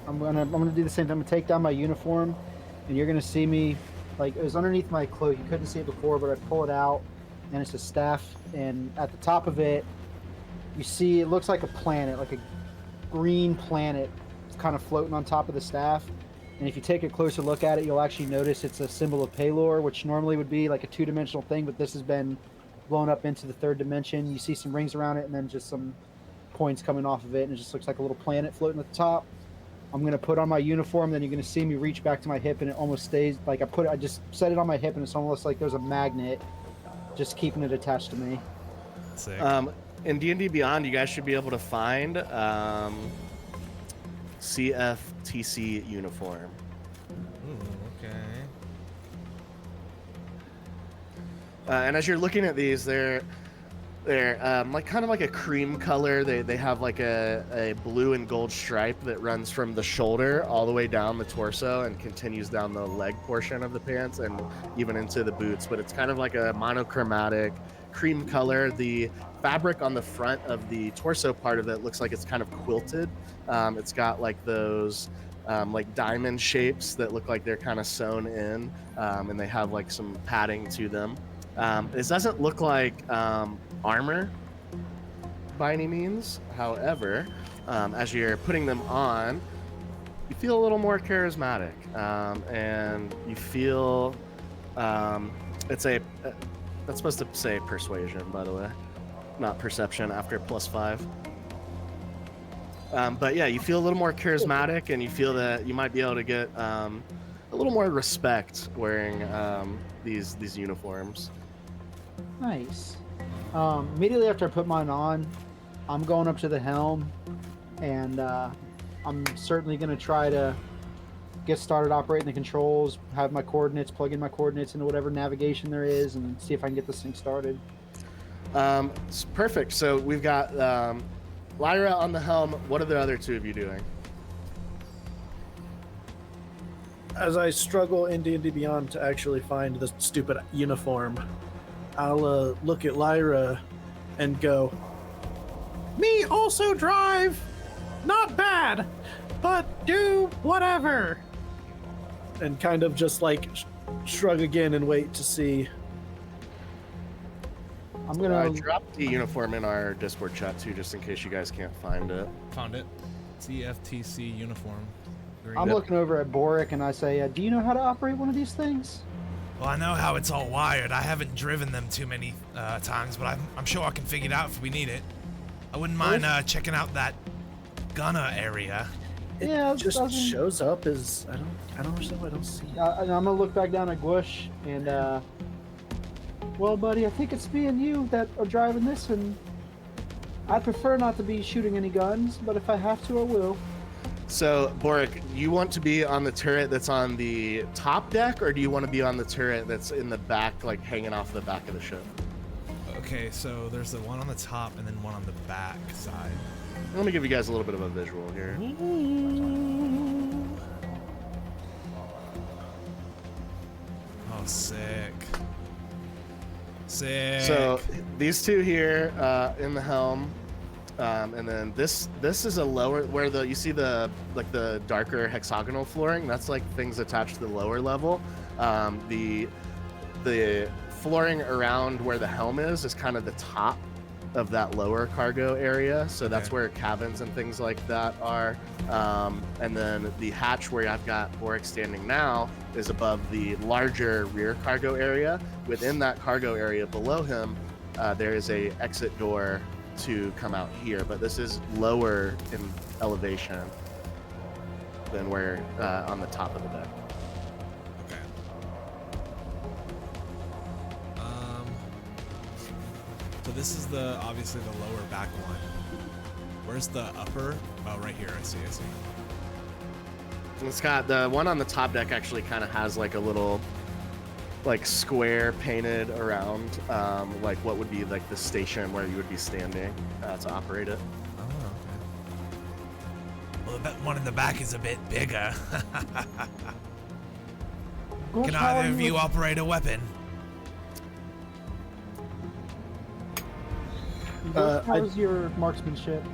I'm gonna do the same thing. I'm gonna take down my uniform, and you're gonna see me, like, it was underneath my cloak. You couldn't see it before, but I pull it out, and it's a staff, and at the top of it, you see it looks like a planet, like a green planet. It's kind of floating on top of the staff, and if you take a closer look at it, you'll actually notice it's a symbol of Palor, which normally would be like a 2-dimensional thing, but this has been blown up into the 3rd dimension. You see some rings around it, and then just some points coming off of it, and it just looks like a little planet floating at the top. I'm gonna put on my uniform, then you're gonna see me reach back to my hip, and it almost stays like I just set it on my hip, and it's almost like there's a magnet just keeping it attached to me. Sick. In D&D Beyond, you guys should be able to find CFTC uniform. Ooh, okay. And as you're looking at these, they're like kind of like a cream color. They have like a blue and gold stripe that runs from the shoulder all the way down the torso and continues down the leg portion of the pants and even into the boots. But it's kind of like a monochromatic cream color. The fabric on the front of the torso part of it looks like it's kind of quilted. It's got like those like diamond shapes that look like they're kind of sewn in, and they have like some padding to them. This doesn't look like armor by any means. However, as you're putting them on, you feel a little more charismatic, and you feel it's a that's supposed to say persuasion, by the way, not perception after +5. But yeah, you feel a little more charismatic, and you feel that you might be able to get a little more respect wearing these uniforms. Nice. Immediately after I put mine on, I'm going up to the helm, and I'm certainly going to try to get started operating the controls, have my coordinates, plug in my coordinates into whatever navigation there is, and see if I can get this thing started. It's perfect. So we've got Lyra on the helm. What are the other two of you doing? As I struggle in D&D Beyond to actually find the stupid uniform, I'll look at Lyra and go, "Me also drive. Not bad, but do whatever." And kind of just like shrug again and wait to see. I'm going I to... dropped the uniform in our Discord chat too, just in case you guys can't find it. Found it. CFTC uniform. Green. I'm looking over at Borrik, and I say, do you know how to operate one of these things? Well, I know how it's all wired. I haven't driven them too many times, but I'm sure I can figure it out if we need it. I wouldn't mind checking out that gunner area. It just shows up as I don't understand why I don't see it. And I'm gonna look back down at Gwush, and well, buddy, I think it's me and you that are driving this, and I prefer not to be shooting any guns, but if I have to, I will. So, Borrik, you want to be on the turret that's on the top deck, or do you want to be on the turret that's in the back, like hanging off the back of the ship? Okay, so there's the one on the top and then one on the back side. Let me give you guys a little bit of a visual here. Oh, sick. Sick. So these two here in the helm, and then this is a lower where you see the darker hexagonal flooring. That's like things attached to the lower level. The flooring around where the helm is kind of the top of that lower cargo area, so that's where cabins and things like that are. And then the hatch where I've got Borrik standing now is above the larger rear cargo area. Within that cargo area below him, there is a exit door to come out here, but this is lower in elevation than where on the top of the deck. Okay. So this is obviously the lower back one. Where's the upper? Oh, right here. I see. It's got the one on the top deck actually kind of has like a little like square painted around like what would be like the station where you would be standing to operate it. Oh, okay. Well, the one in the back is a bit bigger. Gwush, Can how either are of you operate a weapon? How's your marksmanship?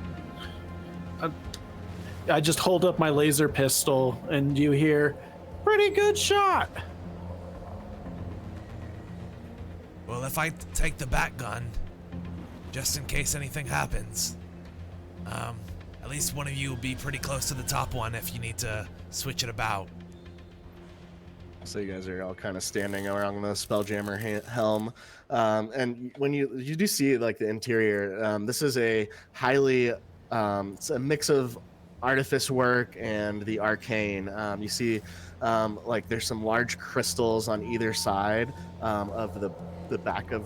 I just hold up my laser pistol, and you hear, "Pretty good shot." Well, if I take the back gun, just in case anything happens, at least one of you will be pretty close to the top one if you need to switch it about. So you guys are all kind of standing around the spelljammer helm, and when you do see like the interior, this is a highly it's a mix of artifice work and the arcane. You see like there's some large crystals on either side of the back of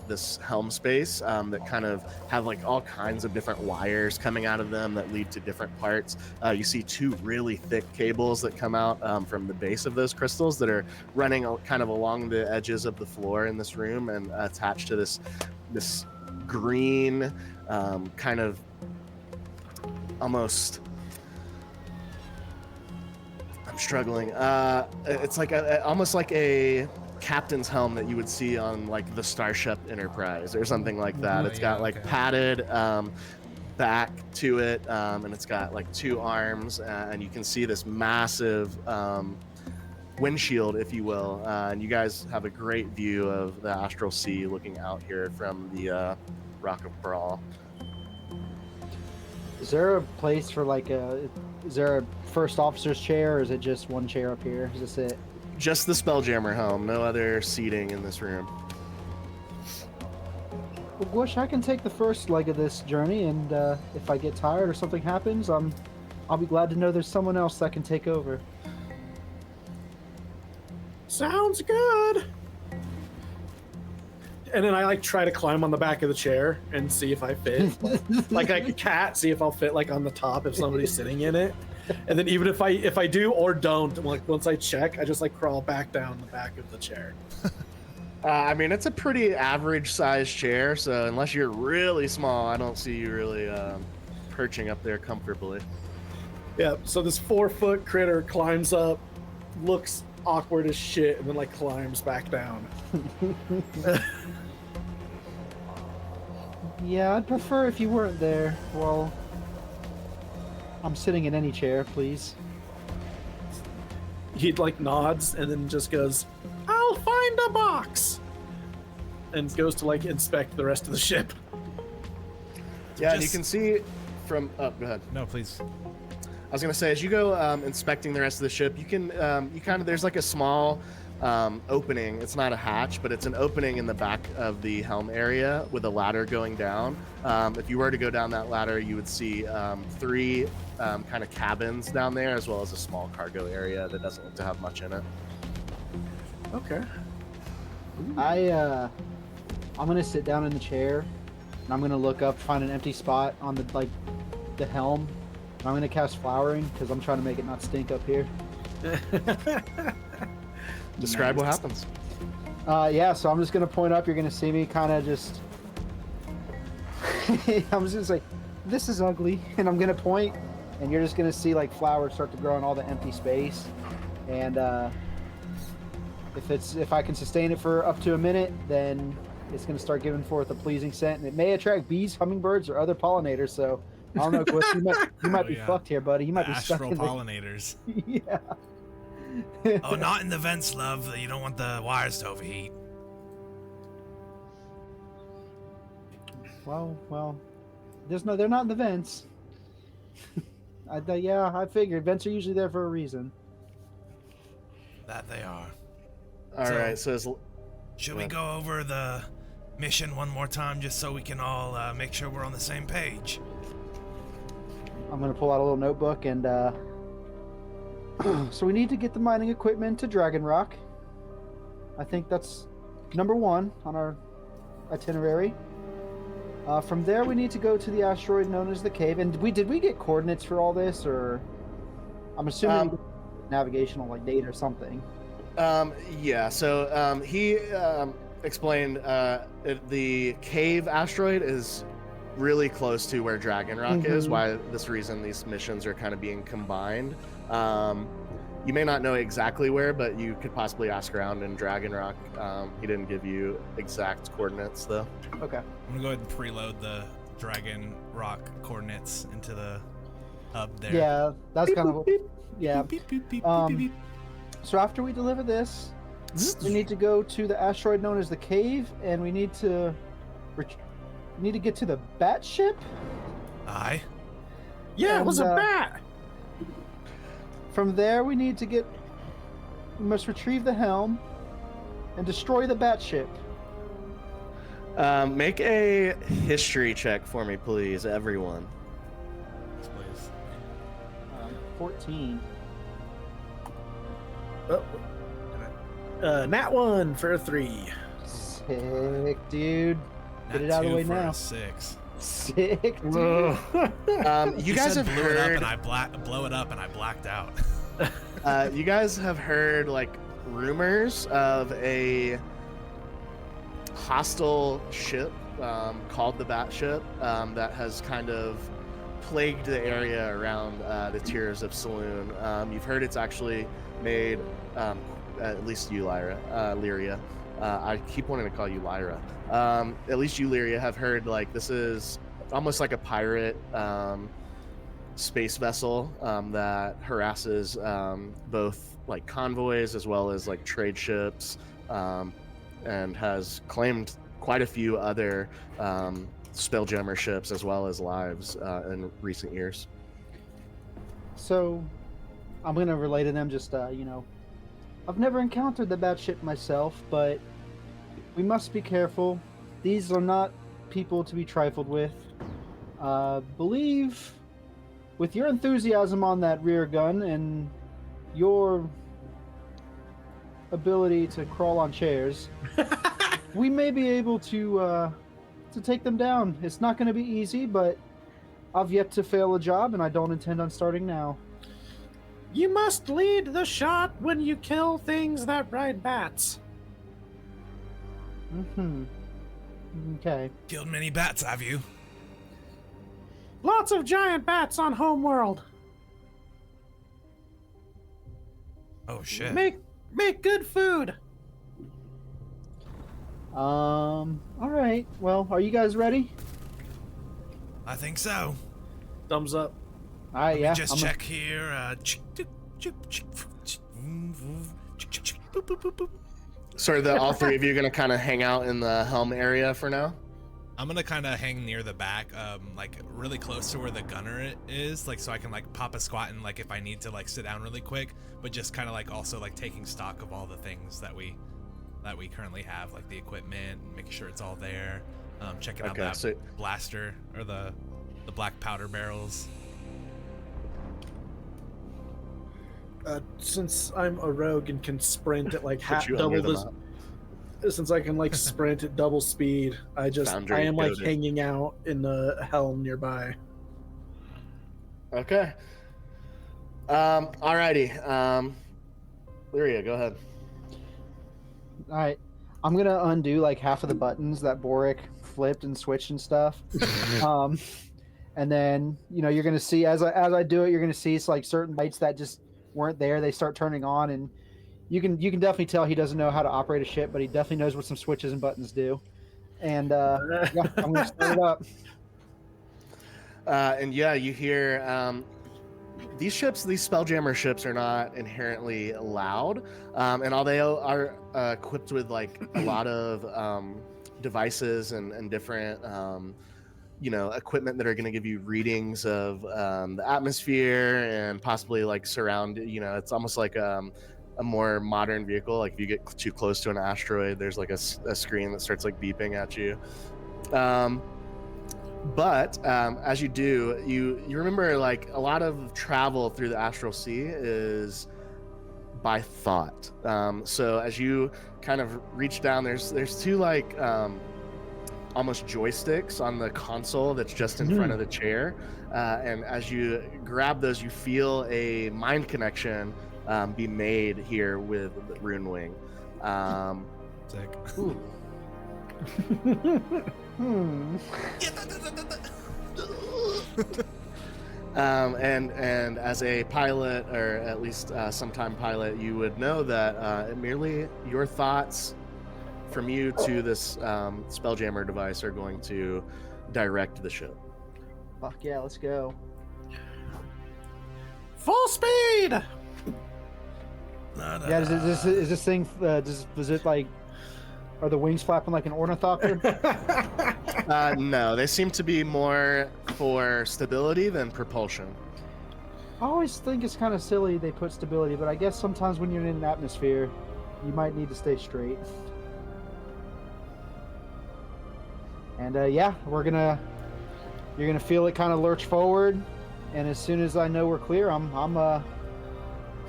this helm space that kind of have like all kinds of different wires coming out of them that lead to different parts. You see two really thick cables that come out from the base of those crystals that are running kind of along the edges of the floor in this room and attached to this green kind of almost, I'm struggling. It's like almost like a captain's helm that you would see on like the Starship Enterprise or something like that. It's got like padded back to it, and it's got like two arms, and you can see this massive windshield, if you will. And you guys have a great view of the Astral Sea looking out here from the Rock of Brawl. Is there a place for like Is there a first officer's chair, or is it just one chair up here? Is this it? Just the spelljammer helm. No other seating in this room. Well, Gwush, I can take the first leg of this journey, and if I get tired or something happens, I'll be glad to know there's someone else that can take over. Sounds good. And then I like try to climb on the back of the chair and see if I fit. like a cat, see if I'll fit like on the top if somebody's sitting in it. And then even if I do or don't, like once I check, I just like crawl back down the back of the chair. I mean, it's a pretty average sized chair, so unless you're really small, I don't see you really perching up there comfortably. Yeah, so this 4-foot critter climbs up, looks awkward as shit, and then like climbs back down. Yeah, I'd prefer if you weren't there. Well, I'm sitting in any chair, please. He like nods and then just goes, "I'll find a box," and goes to like inspect the rest of the ship. Yeah, and you can see from. Oh, go ahead. No, please. I was gonna say, as you go inspecting the rest of the ship, you can there's like a small opening. It's not a hatch, but it's an opening in the back of the helm area with a ladder going down. If you were to go down that ladder, you would see 3 kind of cabins down there, as well as a small cargo area that doesn't look to have much in it. Okay. I'm gonna sit down in the chair, and I'm gonna look up, find an empty spot on the helm. And I'm gonna cast flowering because I'm trying to make it not stink up here. Describe what happens. Yeah, so I'm just gonna point up. You're gonna see me kind of just. I'm just gonna say, "This is ugly," and I'm gonna point, and you're just gonna see like flowers start to grow in all the empty space, and if I can sustain it for up to a minute, then it's gonna start giving forth a pleasing scent, and it may attract bees, hummingbirds, or other pollinators. So I don't know, Gwush, you might be fucked here, buddy. You might be stuck Astral in pollinators. Yeah. Oh, not in the vents, love. You don't want the wires to overheat. Well, they're not in the vents. I figured vents are usually there for a reason. That they are. All right. So Should we go over the mission one more time just so we can all make sure we're on the same page? I'm gonna pull out a little notebook and so we need to get the mining equipment to Dragon Rock. I think that's number 1 on our itinerary. From there, we need to go to the asteroid known as the Cave. And did we get coordinates for all this, or I'm assuming navigational like data or something? Yeah. So he explained the cave asteroid is really close to where Dragon Rock is. Why this reason these missions are kind of being combined. You may not know exactly where, but you could possibly ask around in Dragon Rock. He didn't give you exact coordinates, though. Okay. I'm gonna go ahead and preload the Dragon Rock coordinates into the hub there. Yeah, that's kind of yeah. Beep, beep, beep, beep, beep. So after we deliver this, we need to go to the asteroid known as the Cave, and we need to get to the bat ship. Aye. Yeah, it was a And, bat. From there, we must retrieve the helm and destroy the bat ship. Make a history check for me, please, everyone. Yes, please. 14. Nat 1 for a 3. Sick, dude. Get it out of the way for now. A 6. Sick, dude. You guys have blew it up heard. and blow it up and I blacked out. You guys have heard like rumors of a hostile ship called the Batship that has kind of plagued the area around the Tears of Saloon. You've heard it's actually made, at least you, Lyria. I keep wanting to call you Lyra. At least you, Lyria, have heard like this is almost like a pirate space vessel that harasses both like convoys as well as like trade ships, and has claimed quite a few other spelljammer ships as well as lives in recent years. So, I'm gonna relay to them just, you know, I've never encountered the bad shit myself, but we must be careful. These are not people to be trifled with. Believe, with your enthusiasm on that rear gun and your ability to crawl on chairs, we may be able to take them down. It's not going to be easy, but I've yet to fail a job, and I don't intend on starting now. You must lead the shot when you kill things that ride bats. Mm-hmm. Okay. Killed many bats, have you? Lots of giant bats on Homeworld. Oh shit. Make good food. All right. Well, are you guys ready? I think so. Thumbs up. All right. Yeah. Just I'm check here. So are all three of you going to kind of hang out in the helm area for now? I'm gonna kind of hang near the back, like really close to where the gunner is, like so I can like pop a squat and like if I need to like sit down really quick, but just kind of like also like taking stock of all the things that we currently have, like the equipment, making sure it's all there, checking out that blaster or the black powder barrels. Since I'm a rogue and can sprint at like you double under the this. map. Since I can like sprint at double speed, I am like hanging out in the helm nearby. Okay. Alrighty. Lyria, go ahead. All right. I'm gonna undo like half of the buttons that Borrik flipped and switched and stuff. And then you're gonna see as I do it, you're gonna see it's like certain lights that just weren't there. They start turning on, and you can definitely tell he doesn't know how to operate a ship, but he definitely knows what some switches and buttons do. And yeah, I'm gonna start it up. And yeah, you hear these spelljammer ships are not inherently loud, and all they are equipped with like a lot of devices and different equipment that are going to give you readings of the atmosphere and possibly like surround. It's almost like a more modern vehicle. Like if you get too close to an asteroid, there's like a screen that starts like beeping at you. But as you do, you remember like a lot of travel through the Astral Sea is by thought. So as you kind of reach down, there's two like almost joysticks on the console that's just in front of the chair. And as you grab those, you feel a mind connection be made here with Rune Wing. Sick. And as a pilot, or at least sometime pilot, you would know that merely your thoughts from you to this spelljammer device are going to direct the ship. Fuck yeah, let's go. Full speed. Yeah, is this thing? Does it like? Are the wings flapping like an ornithopter? No, they seem to be more for stability than propulsion. I always think it's kind of silly they put stability, but I guess sometimes when you're in an atmosphere, you might need to stay straight. And yeah, you're gonna feel it kind of lurch forward, and as soon as I know we're clear,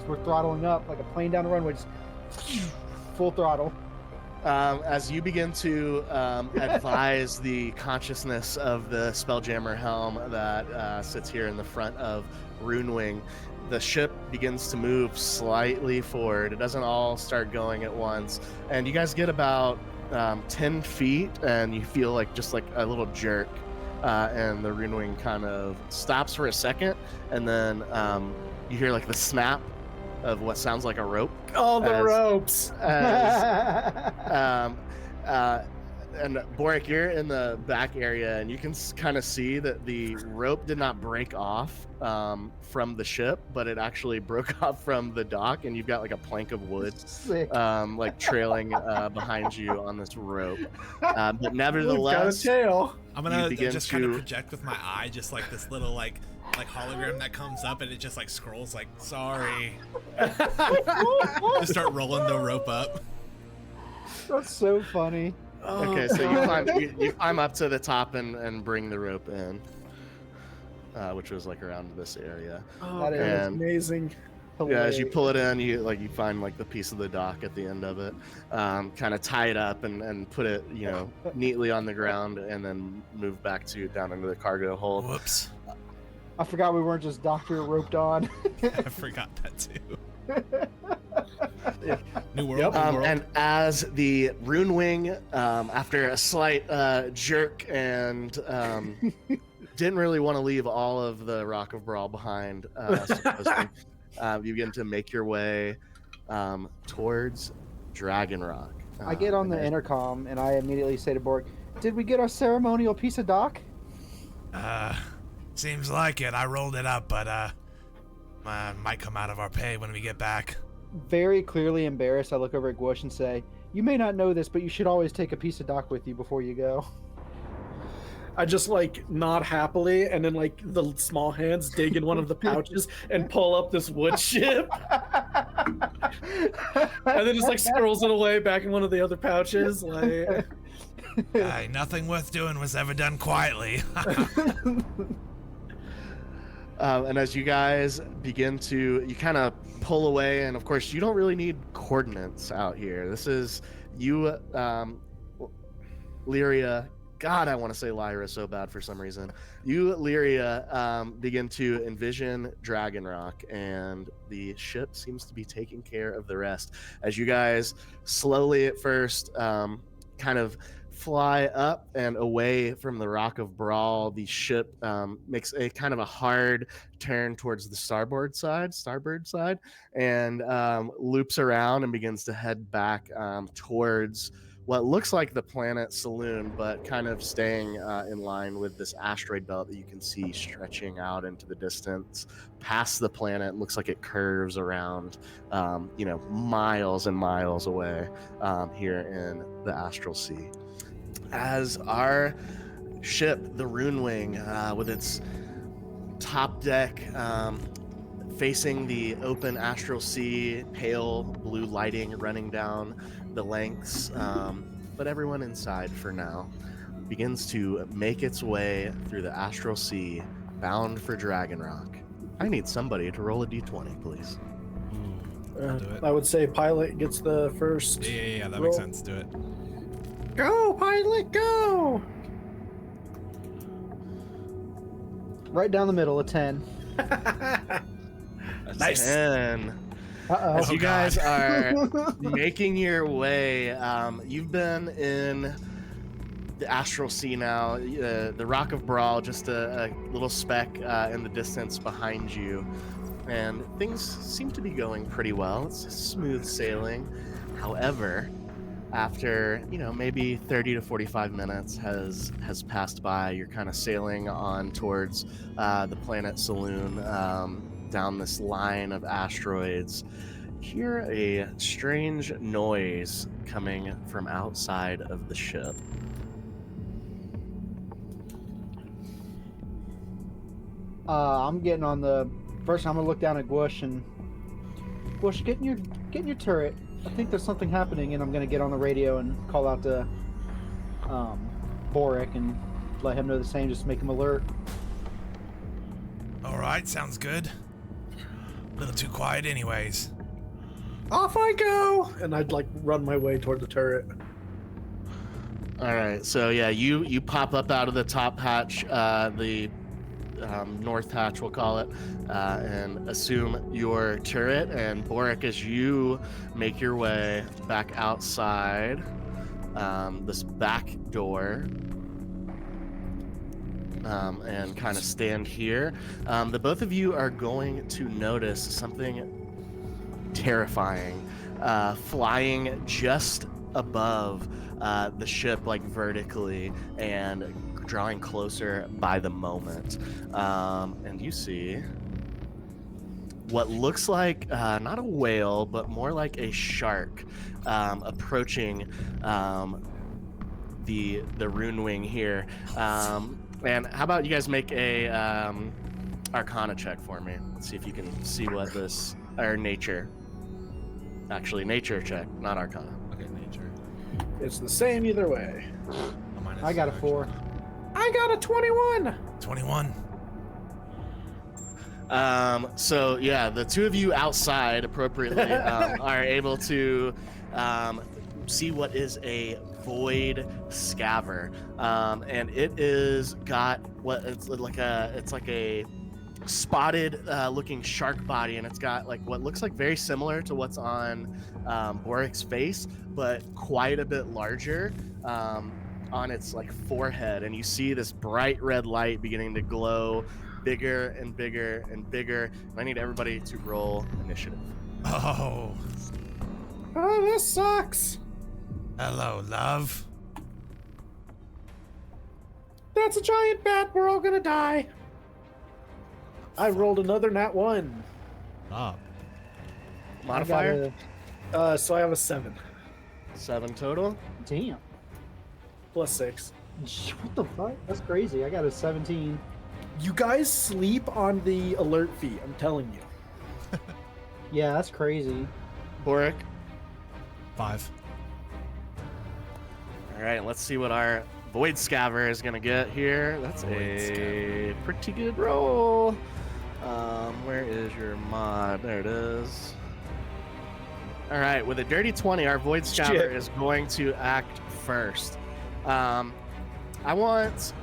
we're throttling up like a plane down the runway, just full throttle. As you begin to advise the consciousness of the spelljammer helm that sits here in the front of Rune Wing, the ship begins to move slightly forward. It doesn't all start going at once, and you guys get about 10 feet, and you feel like just like a little jerk, and the Rune Wing kind of stops for a second, and then you hear like the snap of what sounds like a rope. Oh, the ropes! And Borrik, you're in the back area, and you can kind of see that the rope did not break off from the ship, but it actually broke off from the dock, and you've got like a plank of wood like trailing behind you on this rope. But nevertheless, got a tail. I'm gonna begin just kind of to- project with my eye, just like this little like hologram that comes up and it just like scrolls like sorry. Just start rolling the rope up. That's so funny. Okay, so you climb up to the top and bring the rope in, which was like around this area. Oh, That that is is- amazing. Yeah, as you pull it in, you find like the piece of the dock at the end of it, kind of tie it up and put it neatly on the ground, and then move back down into the cargo hold. Whoops. I forgot we weren't just doctor roped on. I forgot that too. New world, Yep. new world. And as the rune wing, after a slight jerk and didn't really want to leave all of the Rock of Brawl behind, supposedly, you begin to make your way towards Dragon Rock. I get on the intercom and I immediately say to Borrik, "Did we get our ceremonial piece of dock?" Seems like it. I rolled it up, but might come out of our pay when we get back. Very clearly embarrassed, I look over at Gwush and say, "You may not know this, but you should always take a piece of dock with you before you go." I just like nod happily, and then like the small hands dig in one of the pouches and pull up this wood ship, and then just like scrolls it away back in one of the other pouches. Like, Aye, nothing worth doing was ever done quietly. And as you guys begin to, you kind of pull away, and of course, you don't really need coordinates out here. This is you, Lyria. God, I want to say Lyra so bad for some reason. You, Lyria, begin to envision Dragon Rock, and the ship seems to be taking care of the rest. As you guys slowly at first kind of fly up and away from the Rock of Brawl, the ship makes a kind of a hard turn towards the starboard side, and loops around and begins to head back towards what looks like the planet Saloon, but kind of staying in line with this asteroid belt that you can see stretching out into the distance past the planet. Looks like it curves around, miles and miles away here in the Astral Sea. As our ship, the Rune Wing, with its top deck facing the open Astral Sea, pale blue lighting running down the lengths, but everyone inside for now, begins to make its way through the Astral Sea, bound for Dragon Rock. I need somebody to roll a d20, please. I'll do it. I would say pilot gets the first. Yeah, that roll. makes sense. Do it. Go, pilot, go! Right down the middle, a 10. Nice. 10. Uh-oh. As you guys Oh. are making your way, you've been in the Astral Sea now, the Rock of Brawl, just a little speck in the distance behind you, and things seem to be going pretty well. It's smooth sailing. However, after maybe 30 to 45 minutes has passed by, you're kind of sailing on towards the planet Saloon, down this line of asteroids. Hear a strange noise coming from outside of the ship. I'm getting on the first. I'm gonna look down at Gwush and Gwush, get in your turret. I think there's something happening, and I'm gonna get on the radio and call out to Borrik and let him know the same. Just make him alert. All right, sounds good. A little too quiet anyways. Off I go! And I'd like run my way toward the turret. All right, so yeah, you pop up out of the top hatch, the north hatch, we'll call it, and assume your turret. And Borrik, as you make your way back outside this back door, and kind of stand here, the both of you are going to notice something terrifying flying just above the ship, like vertically, and drawing closer by the moment. And you see what looks like not a whale, but more like a shark approaching the rune wing here. And how about you guys make a Arcana check for me? Let's see if you can see what this, or nature. Actually, nature check, not Arcana. Okay, nature. It's the same either way. I got a 4. I got a 21. 21. So yeah, the two of you outside appropriately are able to see what is a void scaver, and it is got what it's like a spotted looking shark body, and it's got like what looks like very similar to what's on Borrik's face, but quite a bit larger on its like forehead, and you see this bright red light beginning to glow bigger and bigger and bigger. And I need everybody to roll initiative. Oh, this sucks. hello, love. That's a giant bat. We're all gonna die. I rolled another nat 1. Stop. Modifier? So I have a 7 7 total. Damn. plus 6. What the fuck? That's crazy. I got a 17. You guys sleep on the alert feed, I'm telling you. Yeah, that's crazy. Borrik. 5. All right, let's see what our Void Scaver is gonna get here. That's Void a Scaver. pretty good roll. Where is your mod? There it is. All right, with a dirty 20, our Void Scaver Shit. is going to act first. I want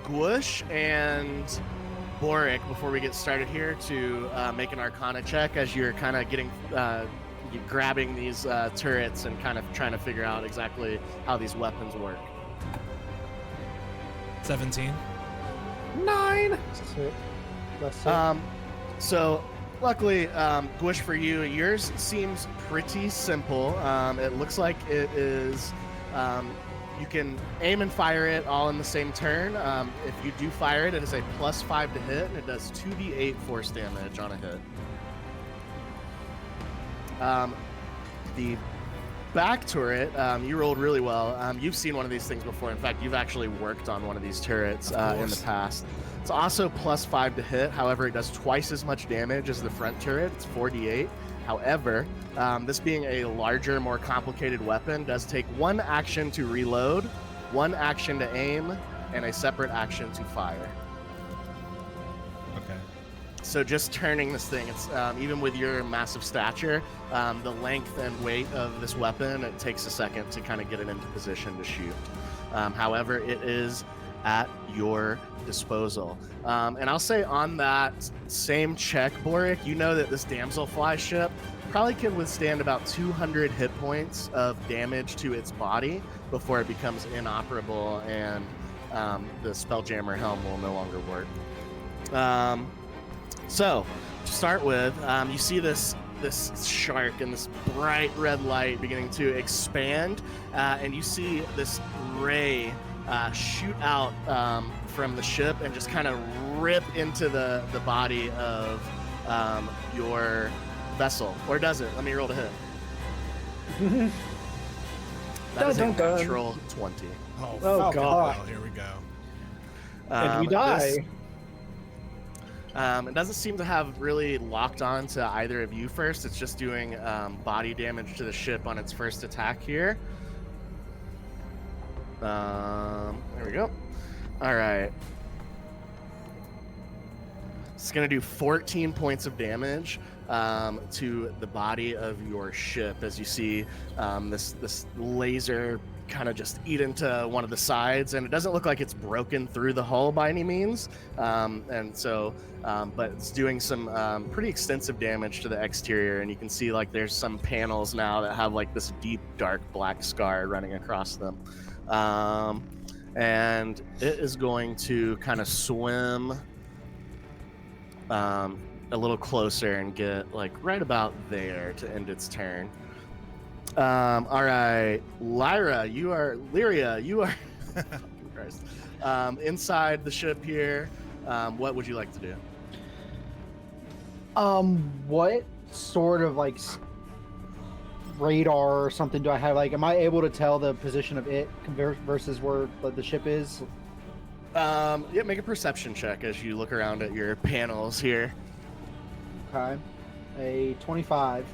Gwush and Borrik, before we get started here, to make an Arcana check as you're kind of getting grabbing these turrets and kind of trying to figure out exactly how these weapons work. 17. 9. Sick. That's sick. So luckily, Gwush, for you, yours seems pretty simple. It looks like it is, you can aim and fire it all in the same turn. If you do fire it, it is a +5 to hit, and it does 2d8 force damage on a hit. The back turret, you rolled really well. You've seen one of these things before. In fact, you've actually worked on one of these turrets in the past. It's also +5 to hit. However, it does twice as much damage as the front turret. It's 4d8. However, this being a larger, more complicated weapon, does take 1 action to reload, 1 action to aim, and a separate action to fire. Okay. So just turning this thing, it's even with your massive stature, the length and weight of this weapon, it takes a second to kind of get it into position to shoot. However, it is at your disposal. And I'll say on that same check, Borrik, you know that this damselfly ship probably can withstand about 200 hit points of damage to its body before it becomes inoperable and the spelljammer helm will no longer work. So, to start with, you see this shark and this bright red light beginning to expand, and you see this ray shoot out from the ship and just kind of rip into the body of your vessel. Or does it? Let me roll to hit. That is a Dun, dun, dun. natural 20. Oh, Oh, fuck. God. Oh, here we go. And we die. This, it doesn't seem to have really locked on to either of you first. It's just doing body damage to the ship on its first attack here. There we go. All right. It's going to do 14 points of damage to the body of your ship as you see this laser kind of just eat into one of the sides, and it doesn't look like it's broken through the hull by any means, and so but it's doing some pretty extensive damage to the exterior, and you can see like there's some panels now that have like this deep dark black scar running across them, and it is going to kind of swim a little closer and get like right about there to end its turn. All right, Lyria, you are Christ. Inside the ship here. What would you like to do? What sort of like radar or something? Do I have like? Am I able to tell the position of it versus where the ship is? Yeah, make a perception check as you look around at your panels here. Okay, a 25.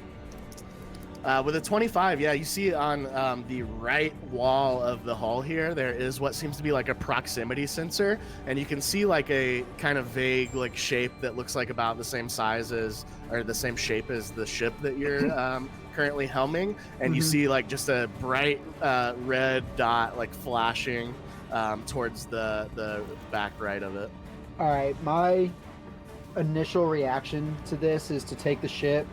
With a 25, yeah, you see on the right wall of the hull here, there is what seems to be like a proximity sensor, and you can see like a kind of vague like shape that looks like about the same size as, or the same shape as the ship that you're currently helming, and you see like just a bright red dot like flashing towards the back right of it. All right, my initial reaction to this is to take the ship,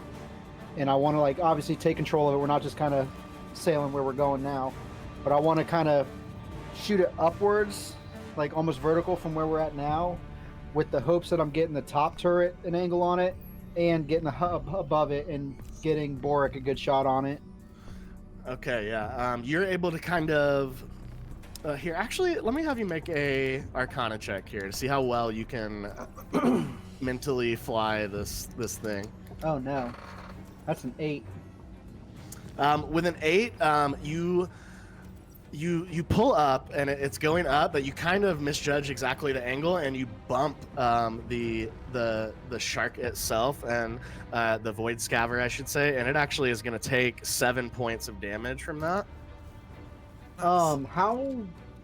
and I want to like obviously take control of it. We're not just kind of sailing where we're going now, but I want to kind of shoot it upwards, like almost vertical from where we're at now, with the hopes that I'm getting the top turret an angle on it and getting the hub above it and getting Borrik a good shot on it. Okay, yeah. You're able to kind of here. Actually, let me have you make a Arcana check here to see how well you can mentally fly this thing. Oh no, that's an 8. With an 8, you pull up and it's going up, but you kind of misjudge exactly the angle and you bump the shark itself and the void scaver, I should say, and it actually is going to take 7 points of damage from that. How,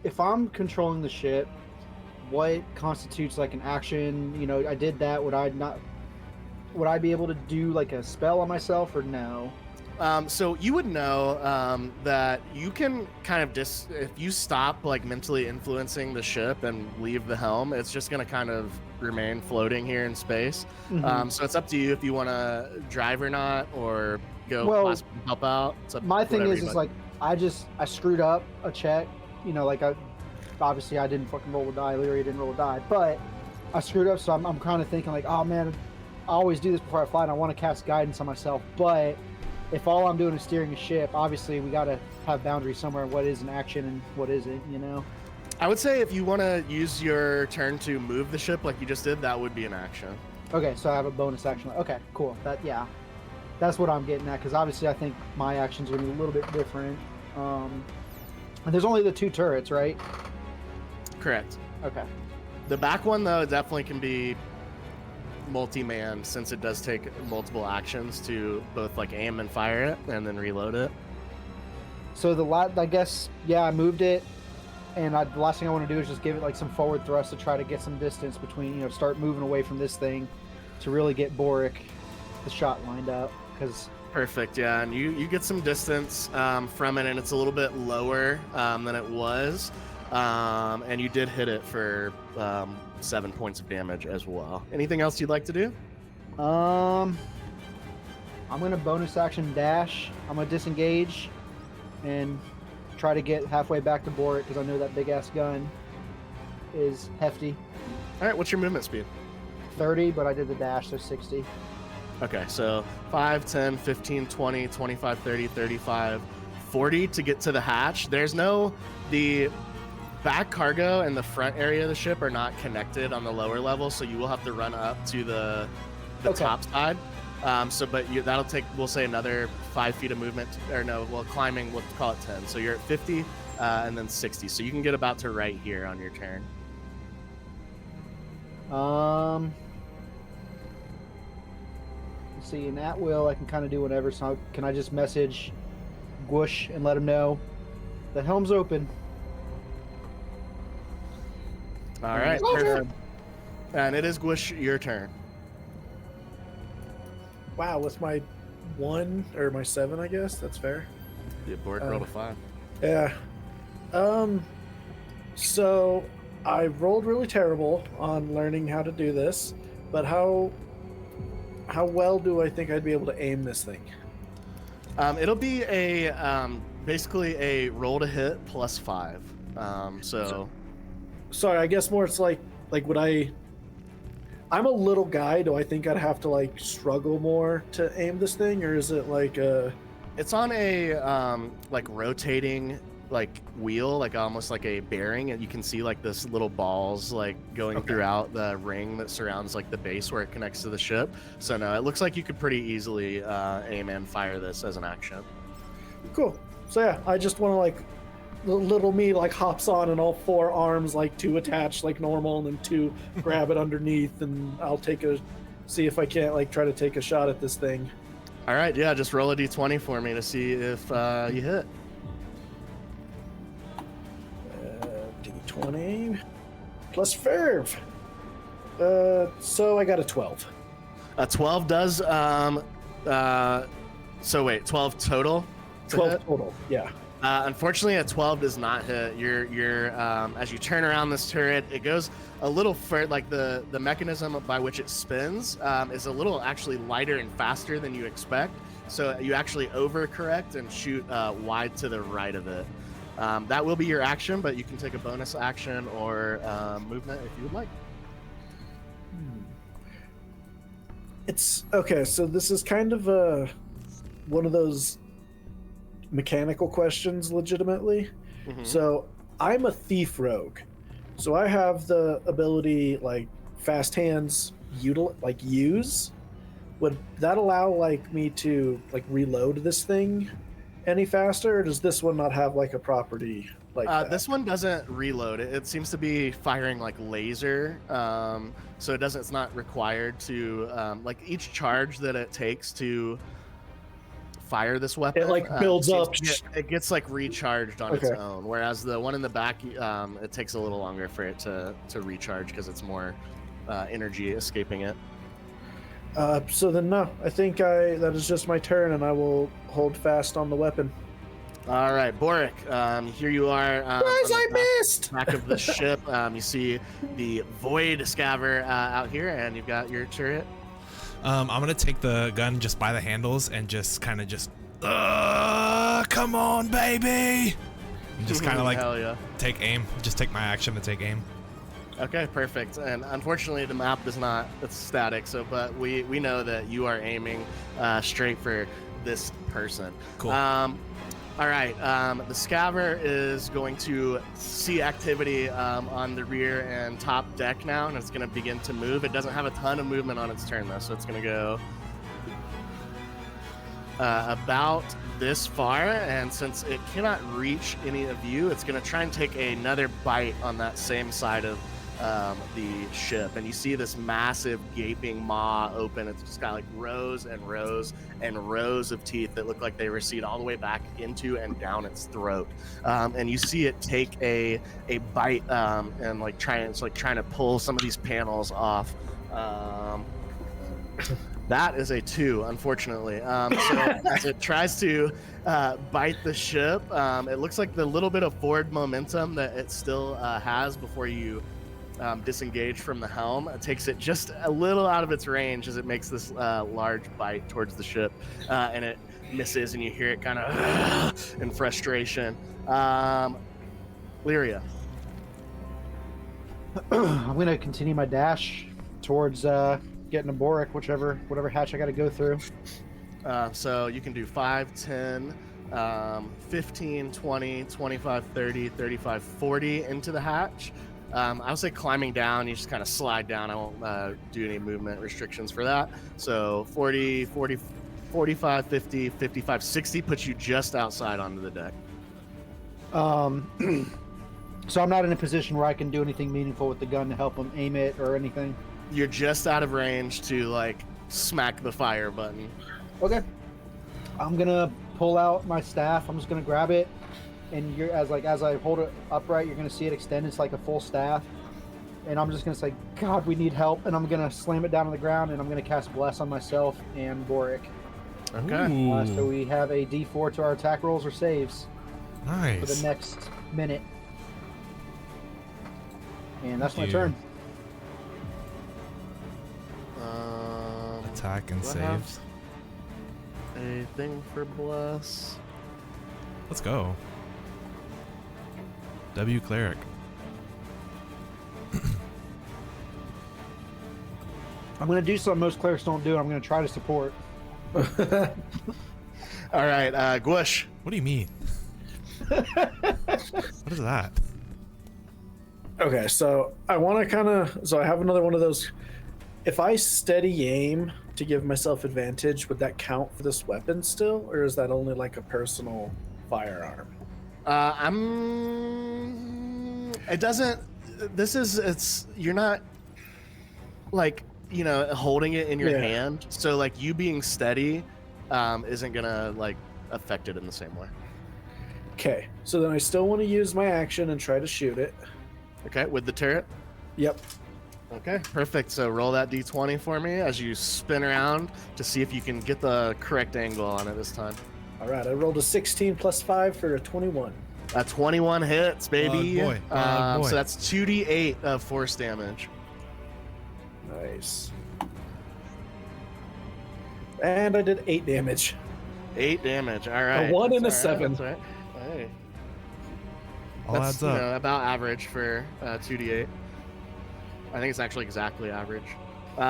if I'm controlling the ship, what constitutes like an action? You know, I did that. Would I be able to do like a spell on myself or no? So you would know that you can kind of if you stop like mentally influencing the ship and leave the helm, it's just going to kind of remain floating here in space. So it's up to you if you want to drive or not, or go possibly help out. My thing is like I screwed up a check. You know, like obviously I didn't fucking roll a die. Lyria didn't roll a die, but I screwed up. So I'm kind of thinking like, oh man, I always do this before I fly, and I want to cast guidance on myself, but if all I'm doing is steering a ship, obviously we got to have boundaries somewhere. What is an action and what isn't, you know? I would say if you want to use your turn to move the ship like you just did, that would be an action. Okay, so I have a bonus action. Okay, cool. That's what I'm getting at, because obviously I think my actions are going to be a little bit different. And there's only the 2 turrets, right? Correct. Okay. The back one, though, definitely can be multi-man, since it does take multiple actions to both like aim and fire it and then reload it. So I guess, yeah, I moved it, and the last thing I want to do is just give it like some forward thrust to try to get some distance between, you know, start moving away from this thing to really get Borrik the shot lined up. Because perfect, yeah, and you get some distance from it, and it's a little bit lower than it was, and you did hit it for 7 points of damage as well. Anything else you'd like to do? I'm gonna bonus action dash. I'm gonna disengage and try to get halfway back to Borrik, because I know that big ass gun is hefty. All right, what's your movement speed? 30, but I did the dash, so 60. Okay, so 5, 10, 15, 20, 25, 30, 35, 40 to get to the hatch. The back cargo and the front area of the ship are not connected on the lower level, so you will have to run up to the top side. That'll take, we'll say, another 5 feet of movement, climbing, we'll call it 10. So you're at 50 and then 60. So you can get about to right here on your turn. Let's see, in at will, I can kind of do whatever. So can I just message Gwush and let him know the helm's open? All right, perfect. And it is Gwush, your turn. Wow, with my 1 or my 7, I guess that's fair. Yeah, Borrik rolled a 5. Yeah. So I rolled really terrible on learning how to do this, but how well do I think I'd be able to aim this thing? It'll be basically a roll to hit plus 5. Sorry, I guess more it's like would I'm a little guy, do I think I'd have to like struggle more to aim this thing, or is it like it's on a like rotating like wheel, like almost like a bearing, and you can see like this little balls like going throughout the ring that surrounds like the base where it connects to the ship. So no, it looks like you could pretty easily aim and fire this as an action. Cool. So yeah, I just want to like, little me like hops on and all 4 arms like 2 attached like normal, and then 2 grab it underneath, and I'll see if I can't like try to take a shot at this thing. All right, yeah, just roll a d20 for me to see if you hit. D20 plus Ferv. So I got a 12. A 12 does. So wait, 12 total. 12 total. Yeah. Unfortunately, a 12 does not hit. You're as you turn around this turret, it goes a little further. Like the mechanism by which it spins is a little actually lighter and faster than you expect. So you actually overcorrect and shoot wide to the right of it. That will be your action, but you can take a bonus action or movement if you would like. It's okay. So this is kind of one of those mechanical questions, legitimately. Mm-hmm. So I'm a thief rogue, so I have the ability like fast hands use. Would that allow like me to like reload this thing any faster, or does this one not have like a property like that? This one doesn't reload. It seems to be firing like laser, so it's not required to like each charge that it takes to fire this weapon. It like builds up. It gets like recharged on its own, whereas the one in the back, it takes a little longer for it to recharge because it's more energy escaping it. So then no, I think that is just my turn, and I will hold fast on the weapon. All right, Borrik, here you are. Guys, I missed! Back of the ship, you see the Void Scaver out here, and you've got your turret. I'm gonna take the gun just by the handles and just kind of come on, baby! And just kind of like Hell yeah. take aim. Just take my action to take aim. Okay, perfect. And unfortunately, the map is not, it's static. So, but we know that you are aiming straight for this person. Cool. All right. The Scaver is going to see activity on the rear and top deck now, and it's going to begin to move. It doesn't have a ton of movement on its turn, though, so it's going to go about this far. And since it cannot reach any of you, it's going to try and take another bite on that same side of the ship, and you see this massive gaping maw open. It's just got like rows and rows and rows of teeth that look like they recede all the way back into and down its throat. And you see it take a bite and like trying to pull some of these panels off. That is a 2, unfortunately. So as it tries to bite the ship, it looks like the little bit of forward momentum that it still has before you disengage from the helm takes it just a little out of its range as it makes this large bite towards the ship, and it misses, and you hear it kind of in frustration. Lyria. I'm gonna continue my dash towards getting a Borrik, whatever hatch I got to go through. So you can do 5, 10, 15, 20, 25, 30, 35, 40 into the hatch. I would say climbing down, you just kind of slide down. I won't do any movement restrictions for that. So 40, 40, 45, 50, 55, 60 puts you just outside onto the deck. So I'm not in a position where I can do anything meaningful with the gun to help them aim it or anything? You're just out of range to like smack the fire button. Okay. I'm gonna pull out my staff. I'm just gonna grab it, and as I hold it upright, you're gonna see it extend. It's like a full staff, and I'm just gonna say, "God, we need help!" And I'm gonna slam it down on the ground, and I'm gonna cast Bless on myself and Borrik. Okay. So we have a D4 to our attack rolls or saves Nice. for the next minute, and that's my turn. Attack and do I save. have a thing for bless. Let's go. W cleric. I'm gonna do something most clerics don't do. I'm gonna try to support. All right, Gwush. What do you mean? What is that? Okay, so I want to so I have another one of those. If I steady aim to give myself advantage, would that count for this weapon still, or is that only like a personal firearm? It doesn't. You're not like holding it in your hand, so like you being steady, isn't gonna like affect it in the same way. Okay, so then I still want to use my action and try to shoot it. Okay, with the turret. Yep. Okay, perfect. So roll that d20 for me as you spin around to see if you can get the correct angle on it this time. All right, I rolled a 16 plus 5 for a 21. 21 hits, baby. Boy. So that's 2d8 of force damage. Nice. And I did 8 damage. 8 damage. All right. A 1 and a That's 7. That's right. Hey. All That's adds up. about average for 2d8. I think it's actually exactly average. You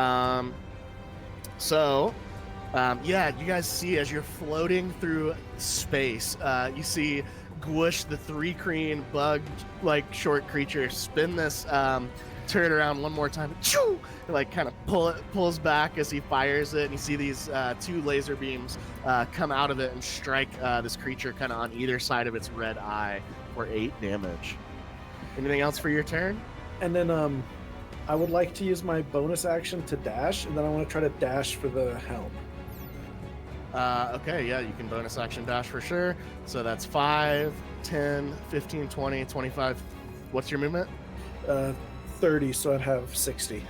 guys see as you're floating through space, you see Gwush, the 3-creen bug-like short creature, spin this turret around one more time. Choo! Like kind of pulls back as he fires it, and you see these 2 laser beams come out of it and strike this creature kind of on either side of its red eye for 8 damage. Anything else for your turn? And then I would like to use my bonus action to dash, and then I want to try to dash for the helm. Okay, yeah, you can bonus action dash for sure. So that's 5, 10, 15, 20, 25. What's your movement? 30, so I'd have 60.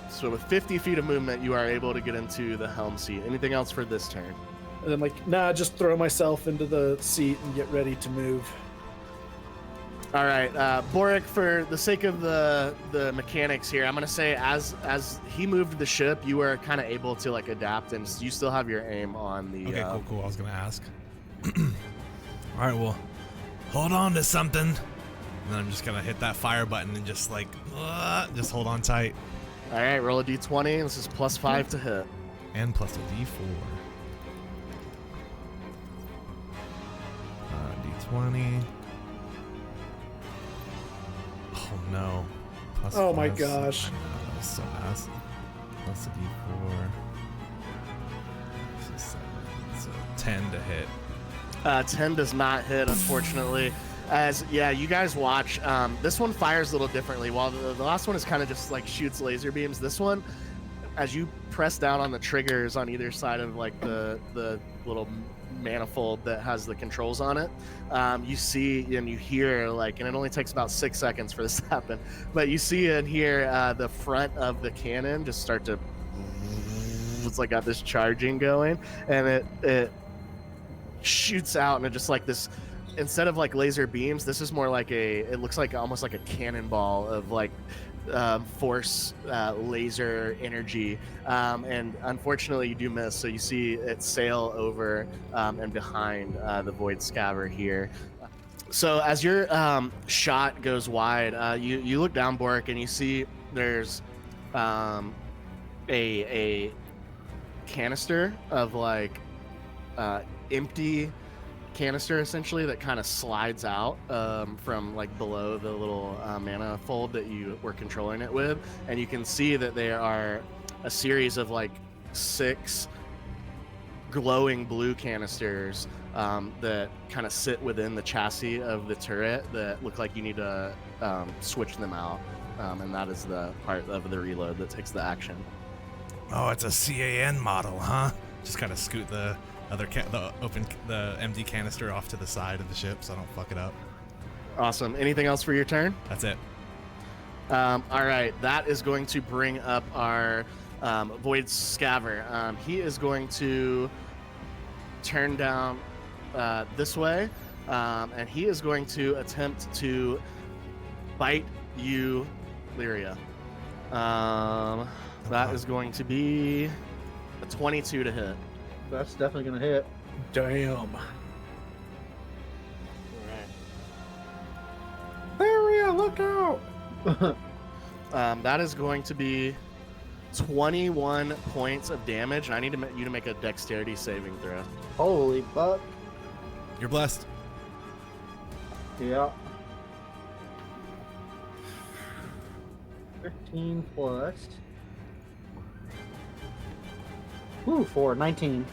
So with 50 feet of movement, you are able to get into the helm seat. Anything else for this turn? And then just throw myself into the seat and get ready to move. All right, Borrik, for the sake of the mechanics here, I'm gonna say as he moved the ship, you were kind of able to like adapt, and you still have your aim on the. Okay, cool. I was gonna ask. All right, well, hold on to something, and then I'm just gonna hit that fire button and just just hold on tight. All right, roll a d20. This is +5 to hit. And plus a d4. D20. Oh no. Plus Oh my 5, gosh. I know, that was so ass. Plus a d4. This is 7. So 10 to hit. 10 does not hit, unfortunately. You guys watch. This one fires a little differently. While the last one is kind of just like shoots laser beams, this one, as you press down on the triggers on either side of like the little manifold that has the controls on it, you see and you hear and it only takes about 6 seconds for this to happen, but you see and hear the front of the cannon just start to. It's like got this charging going, and it shoots out, and it just like this. Instead of like laser beams, this is more like it looks like almost like a cannonball of like force laser energy, and unfortunately you do miss, so you see it sail over and behind the void scaver here. So as your shot goes wide, you look down, Borrik, and you see there's a canister of like empty canister essentially that kind of slides out from like below the little manifold that you were controlling it with, and you can see that there are a series of like 6 glowing blue canisters that kind of sit within the chassis of the turret that look like you need to switch them out, and that is the part of the reload that takes the action. Oh, it's a CAN model, huh? Just kind of scoot the empty canister off to the side of the ship so I don't fuck it up. Awesome. Anything else for your turn? That's it. All right, that is going to bring up our void scaver. He is going to turn down this way, and he is going to attempt to bite you, Lyria. That is going to be a 22 to hit. That's definitely gonna hit. Damn. Lyria, look out! That is going to be 21 points of damage, and I need you to make a dexterity saving throw. Holy fuck. You're blessed. Yeah. 15 plus Ooh, 4, 19.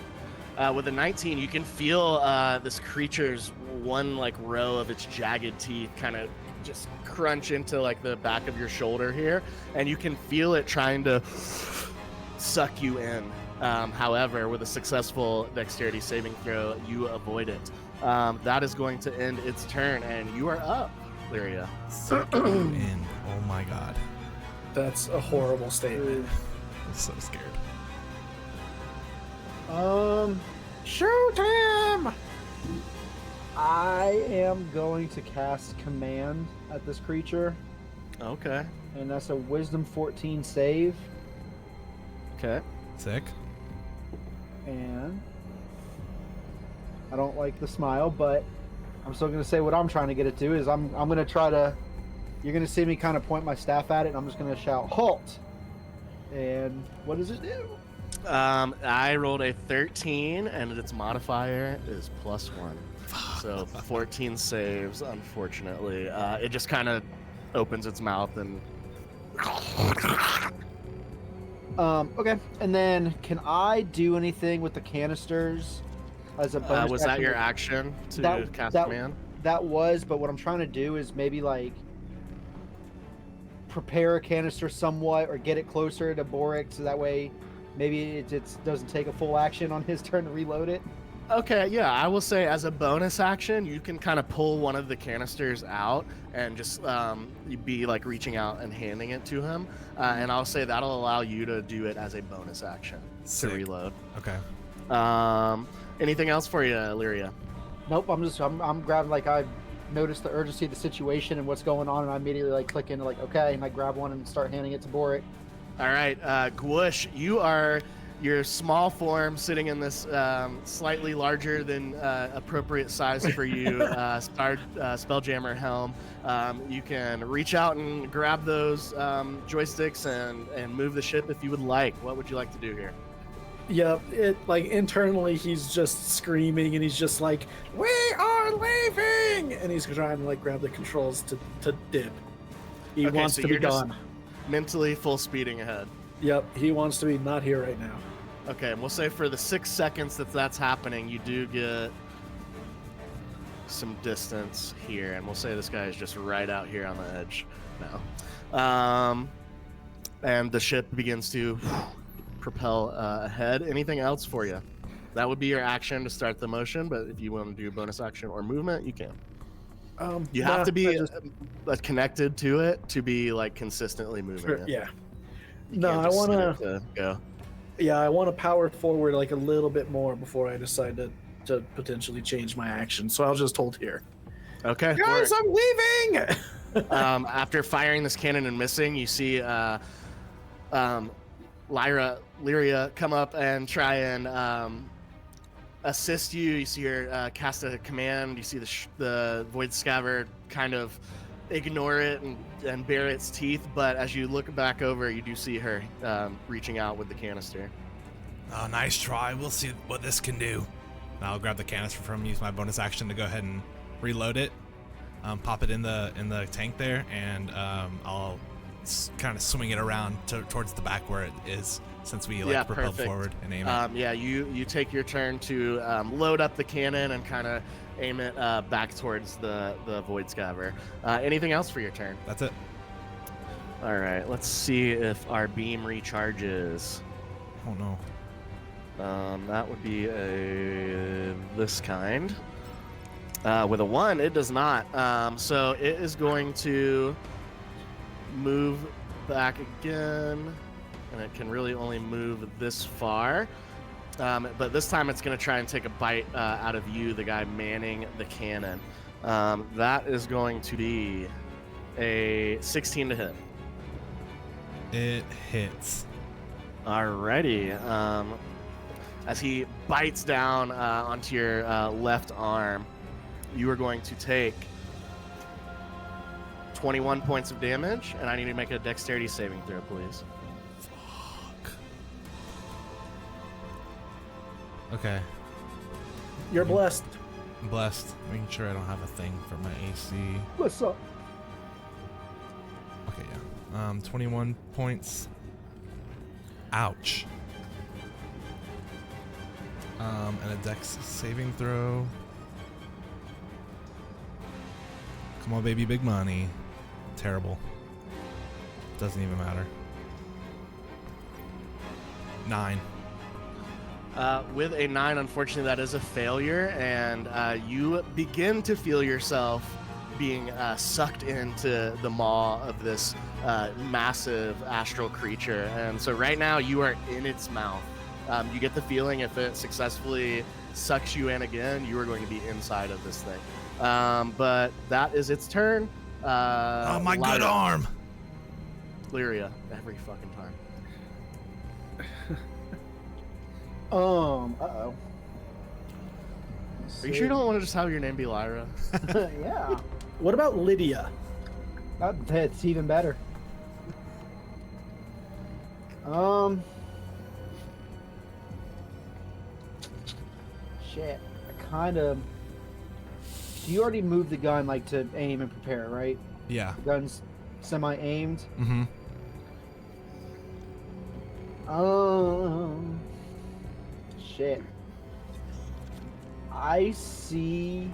With a 19, you can feel this creature's one like row of its jagged teeth kind of just crunch into like the back of your shoulder here, and you can feel it trying to suck you in. However, with a successful dexterity saving throw, you avoid it. That is going to end its turn, and you are up, Lyria. Suck you in. Oh my god. That's a horrible statement. I'm so scared. Shoot him! I am going to cast Command at this creature, Okay. and that's a Wisdom 14 save. Okay. Sick. And I don't like the smile, but I'm still going to say what I'm trying to get it to is I'm going to try to. You're going to see me kind of point my staff at it, and I'm just going to shout halt. And what does it do? I rolled a 13, and its modifier is +1. So 14 saves, unfortunately. It just kind of opens its mouth and... Okay, and then can I do anything with the canisters as a bonus? was that action? your action to cast command? That was, but what I'm trying to do is maybe like prepare a canister somewhat or get it closer to Borrik so that way maybe it doesn't take a full action on his turn to reload it. Okay, yeah, I will say as a bonus action, you can kind of pull one of the canisters out and just be like reaching out and handing it to him. And I'll say that'll allow you to do it as a bonus action Sick. to reload. Okay. Anything else for you, Lyria? Nope, I'm grabbing, like, I noticed the urgency of the situation and what's going on, and I immediately like click into like, okay, and I grab one and start handing it to Borrik. All right, Gwush, you are your small form sitting in this slightly larger than appropriate size for you spelljammer helm. You can reach out and grab those joysticks and move the ship if you would like. What would you like to do here? Yep, it like internally he's just screaming and he's just like, "We are leaving!" And he's trying to like grab the controls to dip. He Okay, wants so to be you're just gone. Mentally full speeding ahead. Yep, he wants to be not here right now. Okay, and we'll say for the 6 seconds that's happening, you do get some distance here, and we'll say this guy is just right out here on the edge now. And the ship begins to propel ahead. Anything else for you? That would be your action to start the motion, but if you want to do bonus action or movement, you can. You have to be connected to it to be like consistently moving it. Yeah. You No, can't I just want set it to go. Yeah, I want to power forward like a little bit more before I decide to potentially change my action. So I'll just hold here. Okay. Guys, Borrik. I'm leaving. After firing this cannon and missing, you see Lyria come up and try and assist you. You see her cast a command. You see the Void Scaver kind of ignore it and bare its teeth. But as you look back over, you do see her reaching out with the canister. Oh, nice try. We'll see what this can do. I'll grab the canister from him, use my bonus action to go ahead and reload it, pop it in the tank there, and I'll kind of swing it around towards the back where it is, since we propelled perfect. forward and aim it. Yeah, you take your turn to load up the cannon and kind of aim it back towards the Void Scaver. Anything else for your turn? That's it. All right, let's see if our beam recharges. Oh no. That would be this kind. With a 1, it does not. So it is going to move back again, and it can really only move this far. But this time it's going to try and take a bite out of you, the guy manning the cannon. That is going to be a 16 to hit. It hits. Alrighty. As he bites down onto your left arm, you are going to take 21 points of damage, and I need to make a dexterity saving throw, please. Fuck. Okay. You're blessed. I'm blessed. Making sure I don't have a thing for my AC. What's up? Okay, yeah. 21 points. Ouch. And a dex saving throw. Come on, baby, big money. Terrible. Doesn't even matter. 9. With a 9, unfortunately, that is a failure, and you begin to feel yourself being sucked into the maw of this massive astral creature. And so right now you are in its mouth. You get the feeling if it successfully sucks you in again, you are going to be inside of this thing. But that is its turn. Oh, my good arm. Lyria, every fucking time. Uh-oh. Are you sure you don't want to just have your name be Lyra? Yeah. What about Lydia? That's even better. Shit. I kind of... You already moved the gun, like, to aim and prepare, right? Yeah. The gun's semi-aimed. Mm-hmm. Shit. I see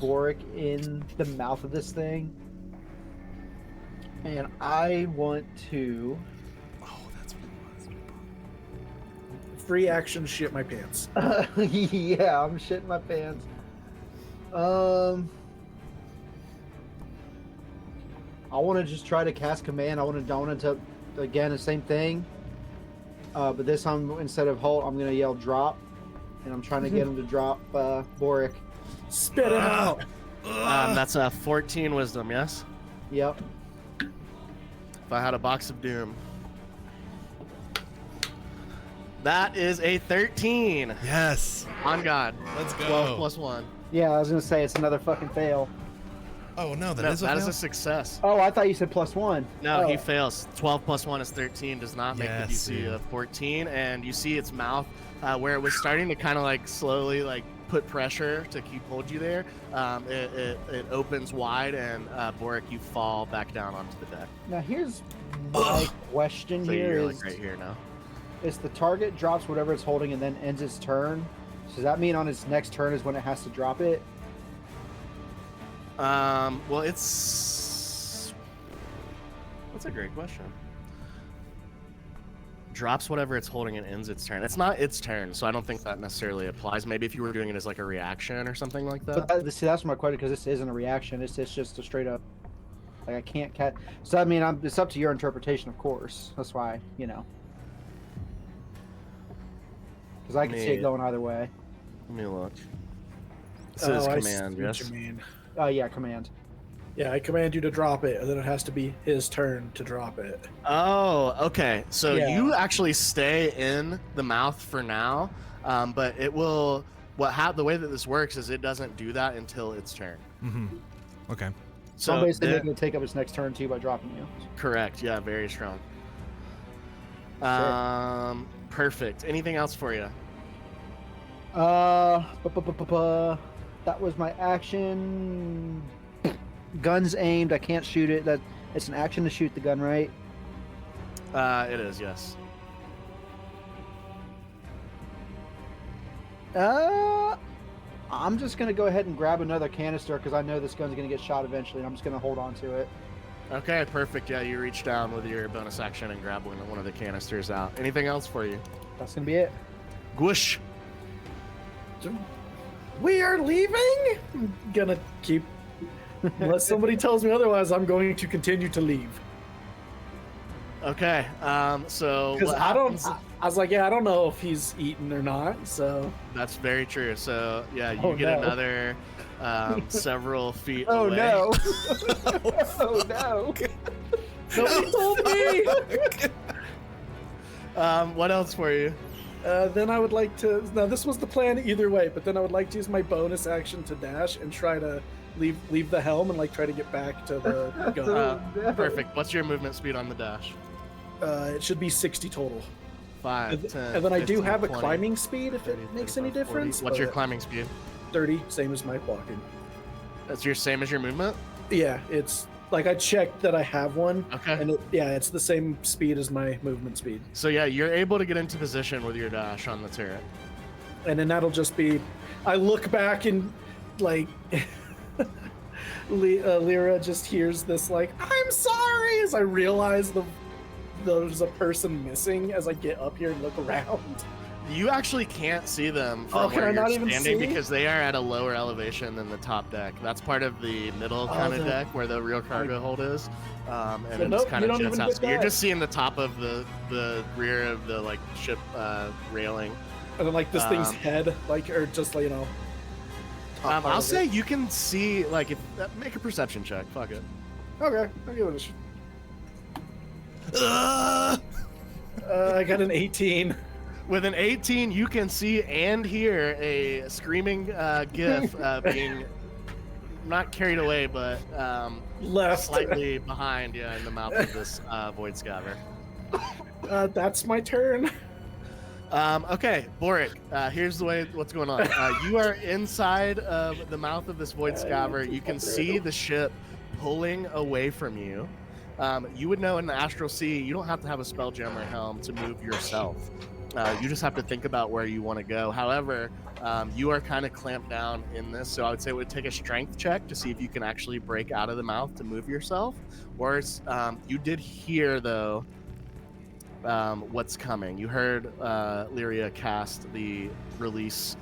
Borrik in the mouth of this thing, and I want to... Oh, that's what it was. Free action shit my pants. Yeah, I'm shitting my pants. I want to just try to cast command. I want to again, the same thing. But this time, instead of halt, I'm going to yell drop. And I'm trying to get him to drop Borrik. Spit him out. That's a 14 wisdom, yes? Yep. If I had a box of doom. That is a 13. Yes. On God. Let's go. 12 plus 1. Yeah, I was going to say it's another fucking fail. Oh, no, No, that is a that fail? is a success. Oh, I thought you said +1. No, Oh. he fails. 12 plus 1 is 13, does not make Yes, the DC dude. of 14. And you see its mouth where it was starting to kind of like slowly like put pressure to keep hold you there. It opens wide, and Borrik, you fall back down onto the deck. Now, here's my question So here you're is, like right here now. is the target drops whatever it's holding and then ends its turn. So does that mean on its next turn is when it has to drop it? Well, that's a great question. Drops whatever it's holding and ends its turn. It's not its turn, so I don't think that necessarily applies. Maybe if you were doing it as like a reaction or something like that. But see, that's my question, because this isn't a reaction. It's just a straight up, like, I can't catch. So I mean, it's up to your interpretation, of course. That's why, you know, because I can see it going either way. Let me look. It says I command, see what yes? you mean. Yeah, command. Yeah, I command you to drop it, and then it has to be his turn to drop it. Oh, okay. So Yeah. you actually stay in the mouth for now, but it will. The way that this works is it doesn't do that until its turn. Mm-hmm. Okay. So I'm So basically there- making it take up its next turn too by dropping you. correct. Yeah, very strong. Sure. Perfect. Anything else for you? That was my action. Gun's aimed. I can't shoot it. That it's an action to shoot the gun, right? It is, yes. I'm just gonna go ahead and grab another canister because I know this gun's gonna get shot eventually, and I'm just gonna hold on to it. Okay, perfect. Yeah, you reach down with your bonus action and grab one of the canisters out. Anything else for you? That's gonna be it. Gwush. We are leaving? I'm gonna keep... Unless somebody tells me otherwise, I'm going to continue to leave. Okay, so Because what I don't... happens- I was like, yeah, I don't know if he's eaten or not, so... That's very true. So yeah, you Oh, get no. another several feet Oh away. no! Oh no! Nobody told me! What else for you? Then I would like to... Now, this was the plan either way, but then I would like to use my bonus action to dash and try to leave the helm and, like, try to get back to the gun. No. Perfect. What's your movement speed on the dash? It should be 60 total. 5, 10, And then I do 15, have a 20, climbing speed if 30, it makes any 35, 40. difference. What's your but climbing speed? 30, same as my walking. That's your same as your movement? Yeah, it's like I checked that I have one, Okay. and it's the same speed as my movement speed. So yeah, you're able to get into position with your dash on the turret. And then that'll just be, I look back and like, Lyria just hears this like, I'm sorry, as I realize there's a person missing as I get up here and look around. You actually can't see them from can where I you're not even standing see? because they are at a lower elevation than the top deck. That's part of the middle kind of then- deck where the real cargo hold is. And So it's nope, kind you of don't jets even out. get So you're that. just seeing the top of the rear of the like ship railing. And then like this thing's Um, head, like, or just like, top part I'll of say it. you can see like if make a perception check. Fuck it. Okay, I'll give it a Ugh! I got an 18. With an 18, you can see and hear a screaming GIF being not carried away, but Left. slightly behind, in the mouth of this void scaver. That's my turn. Okay, Borrik, here's the way what's going on. You are inside of the mouth of this void scaver. You can see the ship pulling away from you. You would know in the Astral Sea, you don't have to have a spelljammer helm to move yourself. You just have to think about where you want to go. However, you are kind of clamped down in this, so I would say it would take a strength check to see if you can actually break out of the mouth to move yourself. Or you did hear, though, what's coming. You heard Lyria cast the release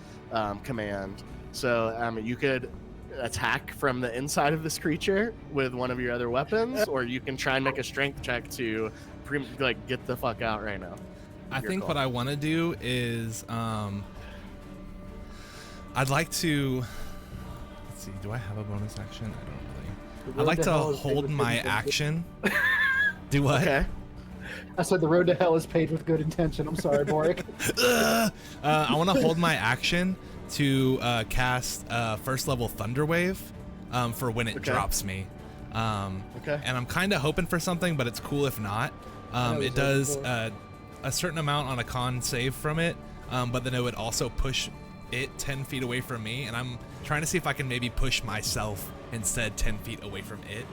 command. So you could attack from the inside of this creature with one of your other weapons, or you can try and make a strength check to get the fuck out right now. I think what I want to do is I'd like to, let's see, do I have a bonus action? I don't really. I'd like to hold my action. Do what? Okay. I said the road to hell is paved with good intention. I'm sorry, Borrik. I want to hold my action to cast first level Thunder Wave for when it drops me. Okay. And I'm kind of hoping for something, but it's cool if not. It does a certain amount on a con save from it, but then it would also push it 10 feet away from me, and I'm trying to see if I can maybe push myself instead 10 feet away from it.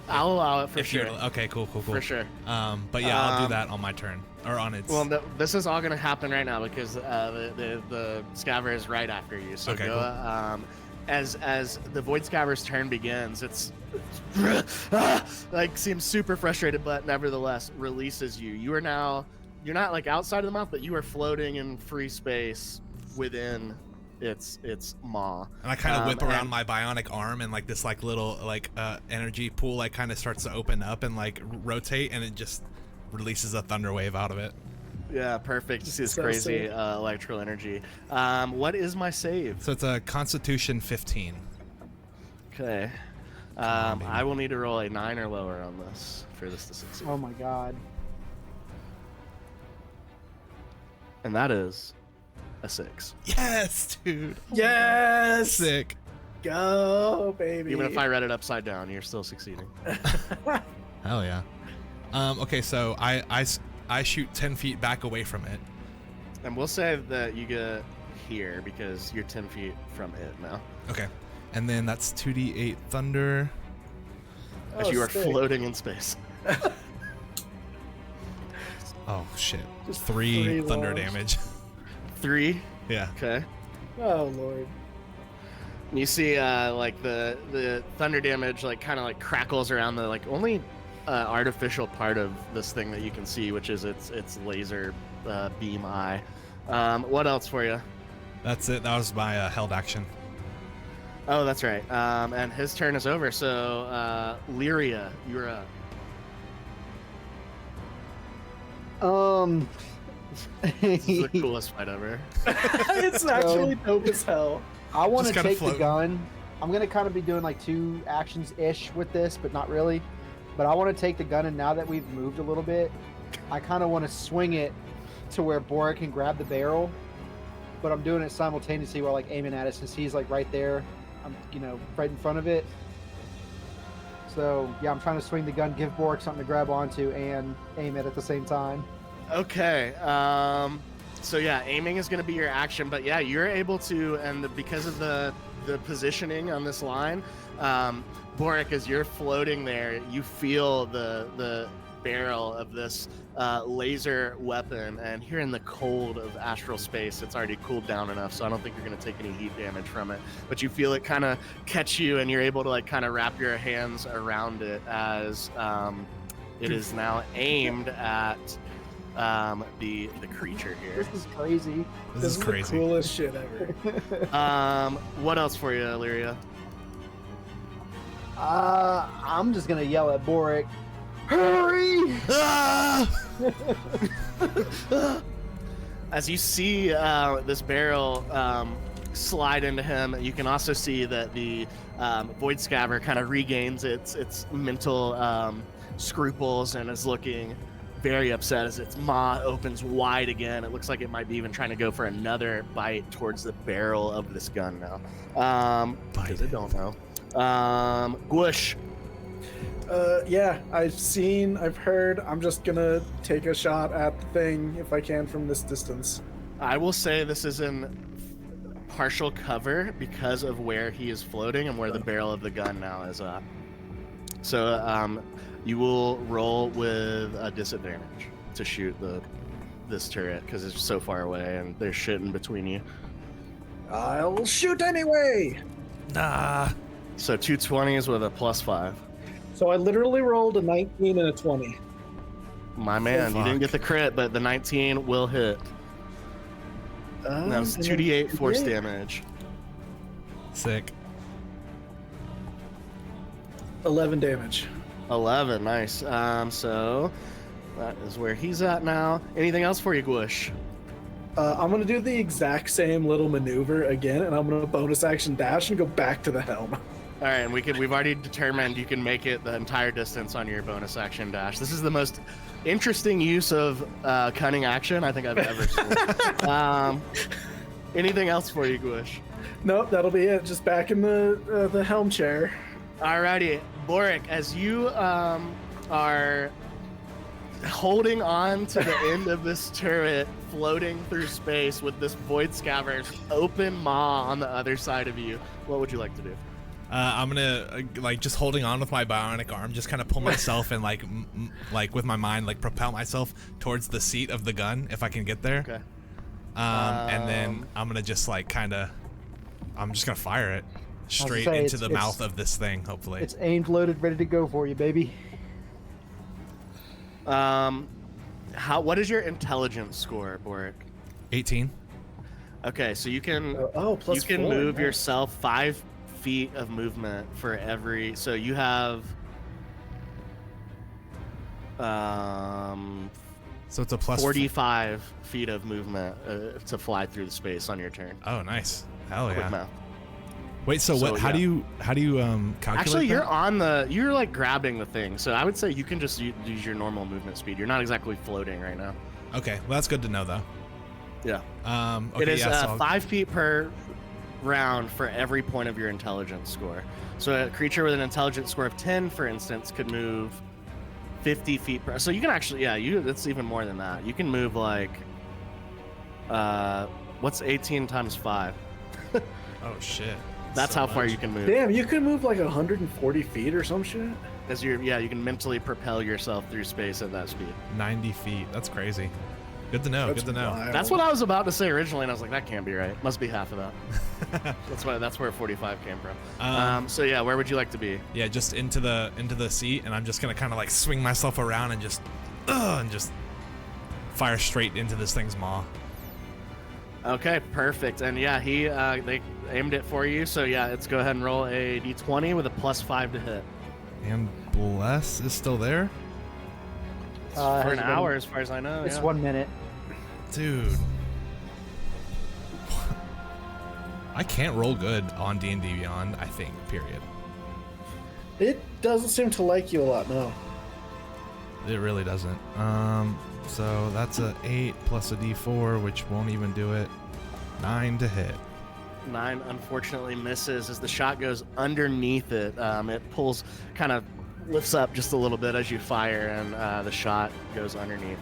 I'll allow it for If sure. Okay, cool. For sure. But yeah, I'll do that on my turn, or on its. Well, this is all going to happen right now because the scaver is right after you. So Okay, go, cool. As the void scaver's turn begins, it's like seems super frustrated, but nevertheless releases you. You're not like outside of the mouth, but you are floating in free space within its maw. And I kind of whip around my bionic arm, and like this like little like energy pool like kind of starts to open up and like rotate, and it just releases a thunder wave out of it. Yeah, perfect. You see this So crazy sick. electrical energy. What is my save? So it's a Constitution 15. Okay. on, baby. I will need to roll a 9 or lower on this for this to succeed. Oh my god. And that is a 6. Yes, dude. Yes! Sick. Go, baby. Even if I read it upside down, you're still succeeding. Hell yeah. Okay, so I shoot 10 feet back away from it. And we'll say that you get here because you're 10 feet from it now. Okay. And then that's 2d8 thunder. As Oh, you are sick. floating in space. Oh shit. Just 3 three thunder launch. damage. 3. Yeah. Okay. Oh, Lord. And you see like the thunder damage like kind of like crackles around the like only artificial part of this thing that you can see, which is its laser beam eye. What else for you? That's it. That was my held action. Oh, that's right. And his turn is over. So Lyria, you're up. This is the coolest fight ever. It's actually dope as hell. I want to Just kinda take the float. gun. I'm gonna kind of be doing like 2 actions ish with this, but not really. But I want to take the gun, and now that we've moved a little bit, I kind of want to swing it to where Borrik can grab the barrel. But I'm doing it simultaneously while like aiming at it, since he's like right there. I'm right in front of it. So yeah, I'm trying to swing the gun, give Borrik something to grab onto, and aim it at the same time. Okay. So yeah, aiming is going to be your action, but yeah, you're able to, and because of the positioning on this line, Borrik, as you're floating there, you feel the barrel of this laser weapon, and here in the cold of astral space, it's already cooled down enough, so I don't think you're going to take any heat damage from it. But you feel it kind of catch you, and you're able to like kind of wrap your hands around it as it is now aimed at the creature here. This is crazy. This is the crazy. coolest shit ever. What else for you, Lyria? I'm just gonna yell at Borrik. Hurry! As you see this barrel slide into him, you can also see that the Void Scabber kind of regains its mental scruples and is looking very upset as its maw opens wide again. It looks like it might be even trying to go for another bite towards the barrel of this gun now. Because I don't know. Gwush. Yeah, I've heard. I'm just gonna take a shot at the thing if I can from this distance. I will say this is in partial cover because of where he is floating and where the barrel of the gun now is at. So you will roll with a disadvantage to shoot this turret because it's so far away and there's shit in between you. I'll shoot anyway. Nah. So 2 20s with a +5. So I literally rolled a 19 and a 20. My man, you didn't get the crit, but the 19 will hit. That was 2d8 force damage. Sick. 11 damage. 11, nice. So that is where he's at now. Anything else for you, Gwush? I'm gonna do the exact same little maneuver again, and I'm gonna bonus action dash and go back to the helm. All right, and we've already determined you can make it the entire distance on your bonus action dash. This is the most interesting use of cunning action I think I've ever seen. Anything else for you, Gwush? Nope, that'll be it. Just back in the helm chair. Alrighty, Borrik, as you are holding on to the end of this turret, floating through space with this Void Scabber's open maw on the other side of you, what would you like to do? I'm gonna like just holding on with my bionic arm, just kind of pull myself and like with my mind like propel myself towards the seat of the gun if I can get there. Okay. And then I'm gonna just like I'm just gonna fire it straight say, into the it's- mouth of this thing. Hopefully. It's aimed, loaded, ready to go for you, baby. What is your intelligence score, Borrik? 18. Okay, so you can plus you can 4, move nice. yourself 5 feet of movement for every. So you have So it's a plus 45 feet of movement to fly through the space on your turn. Oh, nice. Hell Quick yeah. math. Wait, so what? How yeah. do you calculate? Actually, that? you're like grabbing the thing. So I would say you can just use your normal movement speed. You're not exactly floating right now. Okay, well that's good to know though. Yeah. Okay, It is yeah, so 5 feet per round for every point of your intelligence score. So a creature with an intelligence score of 10, for instance, could move 50 feet per. So you can actually, that's even more than that. You can move like, what's 18 times 5? oh shit. That's So how far much. you can move. Damn, you can move like 140 feet or some shit. As you can mentally propel yourself through space at that speed. 90 feet. That's crazy. Good to know. That's Good to know. wild. That's what I was about to say originally, and I was like, that can't be right. Must be half of that. That's where 45 came from. So yeah, where would you like to be? Yeah, just into the seat, and I'm just gonna kind of like swing myself around and just fire straight into this thing's maw. Okay, perfect. And yeah, they aimed it for you. So yeah, let's go ahead and roll a d20 with a +5 to hit. And bless is still there, For an Has hour, been- as far as I know. It's yeah. 1 minute. dude. I can't roll good on D&D Beyond. I think. Period. It doesn't seem to like you a lot, no. It really doesn't. So that's a 8 plus a D4, which won't even do it. 9 to hit. 9 unfortunately misses as the shot goes underneath it. It pulls, kind of lifts up just a little bit as you fire, and the shot goes underneath.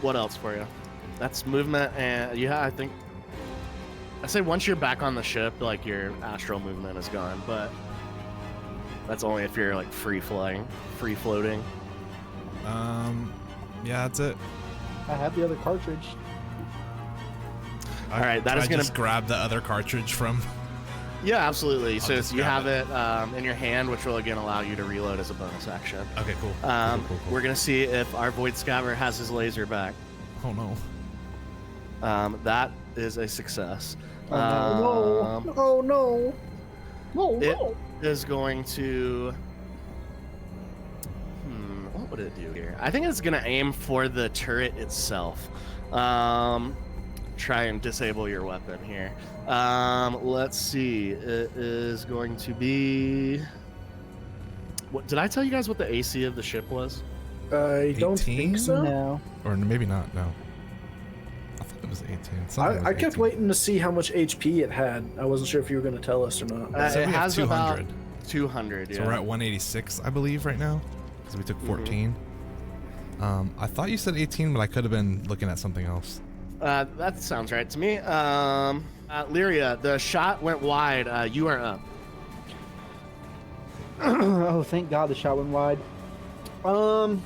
What else for you? That's movement, and I think I say once you're back on the ship, like your astral movement is gone. But That's only if you're like free floating. Yeah, that's it. I have the other cartridge. All right, that Can is I gonna just grab the other cartridge from. Yeah, absolutely. So just you grab have it in your hand, which will again allow you to reload as a bonus action. Okay, cool. Cool. We're gonna see if our Void Scaver has his laser back. Oh no. That is a success. Oh no! It is going to. What would it do here? I think it's gonna aim for the turret itself. Try and disable your weapon here. Let's see. It is going to be. What did I tell you guys what the AC of the ship was? I don't 18? think so. No. Or maybe not. No. I thought it was 18. I kept waiting to see how much HP it had. I wasn't sure if you were going to tell us or not. So It we have has 200. about 200. Yeah. So we're at 186, I believe, right now, because we took 14. I thought you said 18, but I could have been looking at something else. That sounds right to me. Lyria, the shot went wide. You are up. Oh, thank God the shot went wide. I'm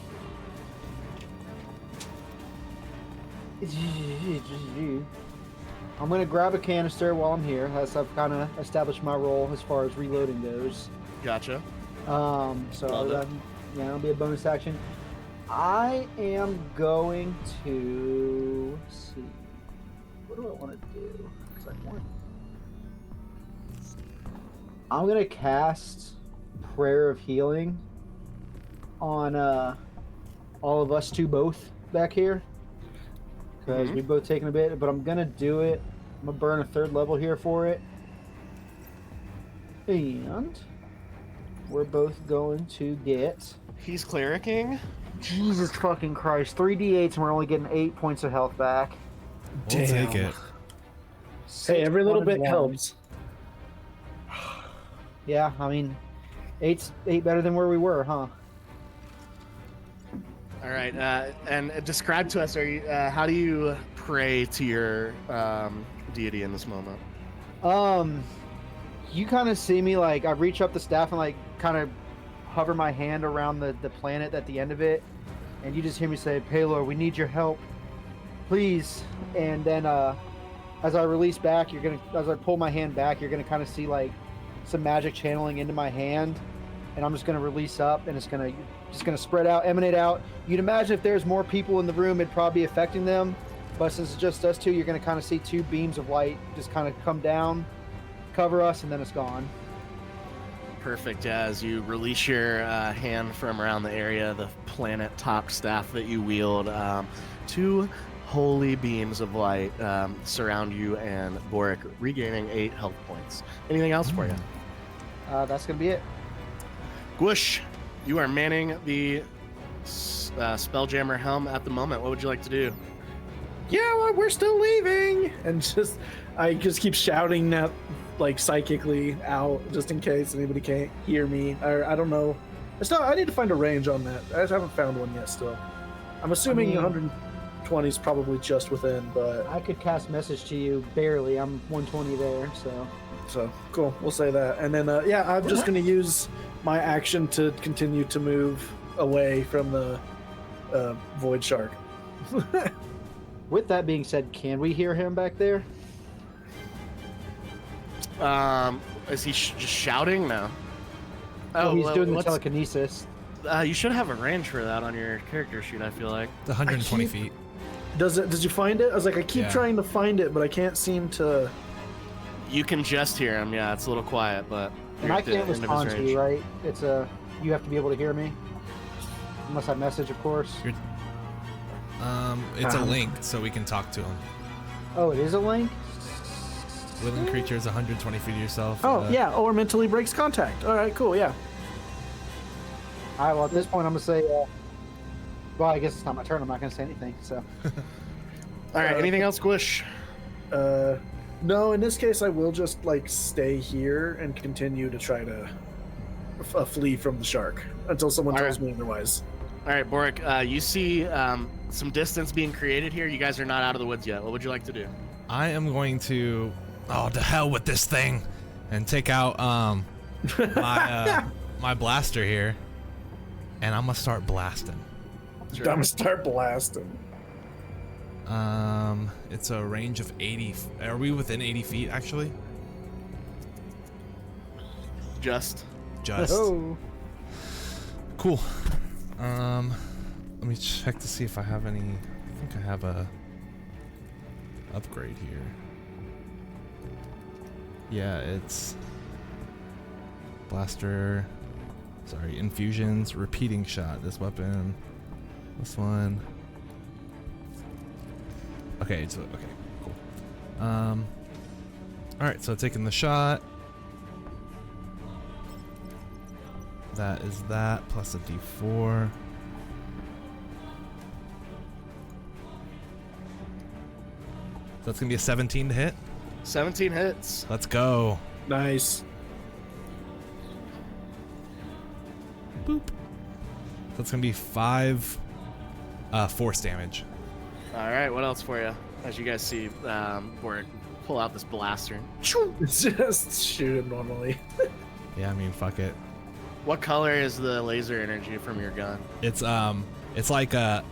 gonna grab a canister while I'm here, as I've kind of established my role as far as reloading goes. Gotcha. So Love it. that'll be a bonus action. I am going to see. What do I want to do? 'Cause I'm gonna cast Prayer of Healing on all of us two both back here, because we both taken a bit. But I'm gonna do it. I'm gonna burn a 3rd level here for it, and we're both going to get. He's clericking. Jesus fucking Christ! 3d8s, and we're only getting 8 points of health back. We'll take it. Hey, every little bit 6 helps. Yeah, I mean, 8's better than where we were, huh? All right. And describe to us. How do you pray to your deity in this moment? You kind of see me, like, I reach up the staff and, like, kind of hover my hand around the planet at the end of it, and you just hear me say, Paylor, we need your help, please. And then as I release back, as I pull my hand back, you're gonna kind of see like some magic channeling into my hand, and I'm just gonna release up, and it's gonna spread out, emanate out. You'd imagine if there's more people in the room, it'd probably be affecting them, but since it's just us two, you're gonna kind of see 2 beams of light just kind of come down, cover us, and then it's gone. Perfect. As you release your hand from around the area, the planet top staff that you wield, 2 holy beams of light surround you and Borrik, regaining 8 health points. Anything else for you? That's gonna be it. Gwush, you are manning the spelljammer helm at the moment. What would you like to do? Yeah, well, we're still leaving, and I just keep shouting that, like, psychically out, just in case anybody can't hear me. Or I don't know. I need to find a range on that. I just haven't found one yet. Still, I'm assuming 120 is probably just within, but I could cast message to you barely. I'm 120 there, so cool. We'll say that, and then yeah, I'm just gonna use my action to continue to move away from the void shark. With that being said, can we hear him back there? Is he just shouting? No. Oh, he's doing the what's- telekinesis. You should have a range for that on your character sheet, I feel like. It's 120 feet. Did you find it? I was like, I keep trying to find it, but I can't seem to. You can just hear him. Yeah, it's a little quiet, but. And you're I at the can't end of his respond to range. you, right? It's you have to be able to hear me. Unless I message, of course. It's a link, so we can talk to him. Oh, it is a link? Living creature is 120 feet of yourself. Oh, yeah, or mentally breaks contact. All right, cool, yeah. All right, well, at this point, I'm going to say, well, I guess it's not my turn. I'm not going to say anything, so. All right, anything else, Gwush? No, in this case, I will just, like, stay here and continue to try to flee from the shark until someone tells me otherwise. All right, Borrik, you see some distance being created here. You guys are not out of the woods yet. What would you like to do? I am going to, to hell with this thing, and take out my my blaster here, and I'm gonna start blasting. I'm gonna start blasting. It's a range of 80. Are we within 80 feet actually? Just. Oh. Cool. Let me check to see if I have any. I think I have a upgrade here. Yeah, it's blaster. Sorry, infusions, repeating shot. This weapon, this one. Okay, so okay, cool. All right, so taking the shot. That is that plus a D4. So that's gonna be a 17 to hit. 17 hits. Let's go. Nice. Boop. So that's gonna be 5 force damage. All right, what else for you? As you guys see, Borrik pull out this blaster. Just shoot him normally. Yeah, I mean, fuck it. What color is the laser energy from your gun? It's like a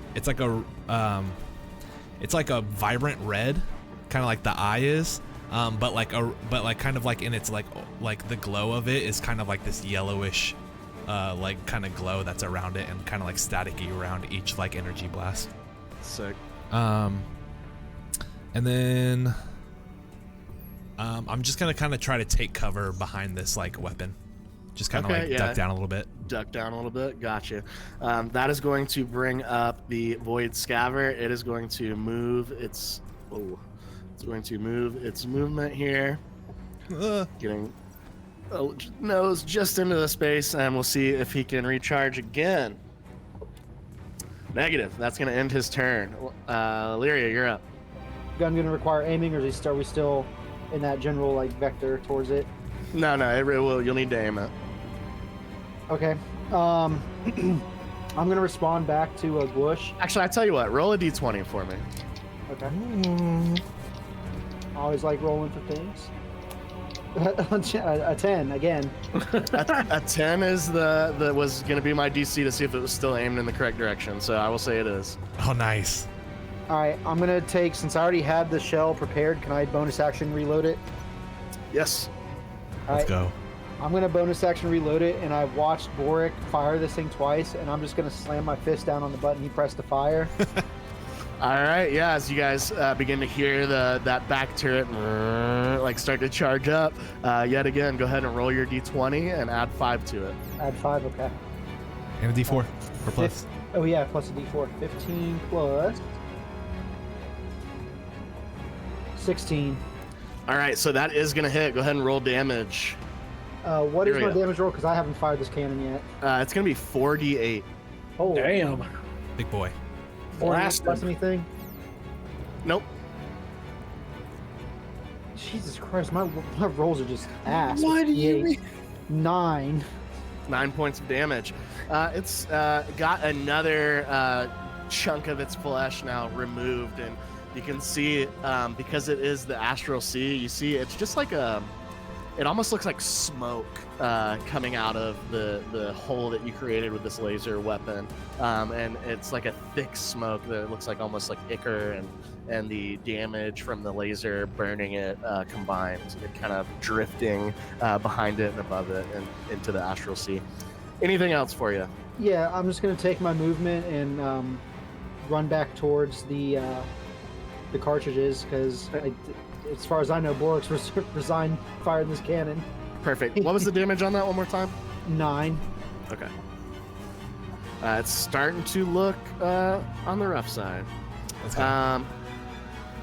vibrant red, kind of like the eye is, but kind of like in its like the glow of it is kind of like this yellowish, like kind of glow that's around it and kind of like staticky around each like energy blast. Sick. And then I'm just gonna kind of try to take cover behind this like weapon. Just kind of duck down a little bit. Duck down a little bit. Gotcha. That is going to bring up the Void Scaver. It is going to move its. Oh, it's going to move its movement here. Getting nose just into the space, and we'll see if he can recharge again. Negative. That's going to end his turn. Lyria, you're up. Gun gonna require aiming, or are we still in that general like vector towards it? No, it will. You'll need to aim it. Okay. I'm gonna respond back to a Gwush. Actually, I tell you what. Roll a d20 for me. Okay. I always like rolling for things. A 10 again. a 10 is was going to be my DC to see if it was still aimed in the correct direction. So I will say it is. Oh, nice. All right. I'm gonna take, since I already had the shell prepared. Can I bonus action reload it? Yes. Let's go. I'm gonna bonus action reload it, and I've watched Borrik fire this thing twice, and I'm just gonna slam my fist down on the button he pressed to fire. All right, yeah. As you guys begin to hear that back turret like start to charge up, yet again, go ahead and roll your d20 and add 5 to it. Add 5, okay. And a D4 for plus. Oh yeah, plus a D4. 15 plus 16. All right, so that is gonna hit. Go ahead and roll damage. What is Here we my go. damage roll? Because I haven't fired this cannon yet. It's gonna be 4d8. Oh, Damn. Big boy. Blast plus him. anything? Nope. Jesus Christ, my rolls are just ass. What do you 58. mean? 9. 9 points of damage. It's got another chunk of its flesh now removed, and you can see because it is the Astral Sea. You see, it's just like it almost looks like smoke coming out of the hole that you created with this laser weapon, and it's like a thick smoke that looks like almost like ichor, and the damage from the laser burning it combined, it kind of drifting behind it and above it and into the Astral Sea. Anything else for you? Yeah, I'm just gonna take my movement and run back towards the cartridges, because as far as I know, Borik's resigned firing this cannon. Perfect. What was the damage on that one more time? 9. Okay. It's starting to look on the rough side. Let's go.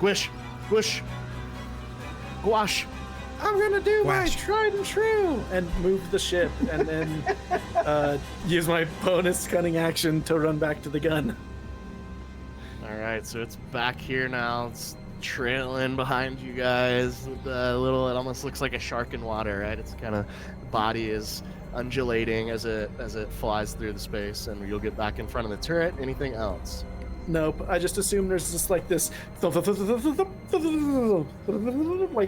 Gwush, Gwush. I'm gonna do my Gwush. tried and true and move the ship, and then use my bonus cunning action to run back to the gun. All right, so it's back here now. It's trailing behind you guys with a little. It almost looks like a shark in water, right? Its kind of body is undulating as it flies through the space, and you'll get back in front of the turret. Anything else? Nope. I just assume there's just like this, like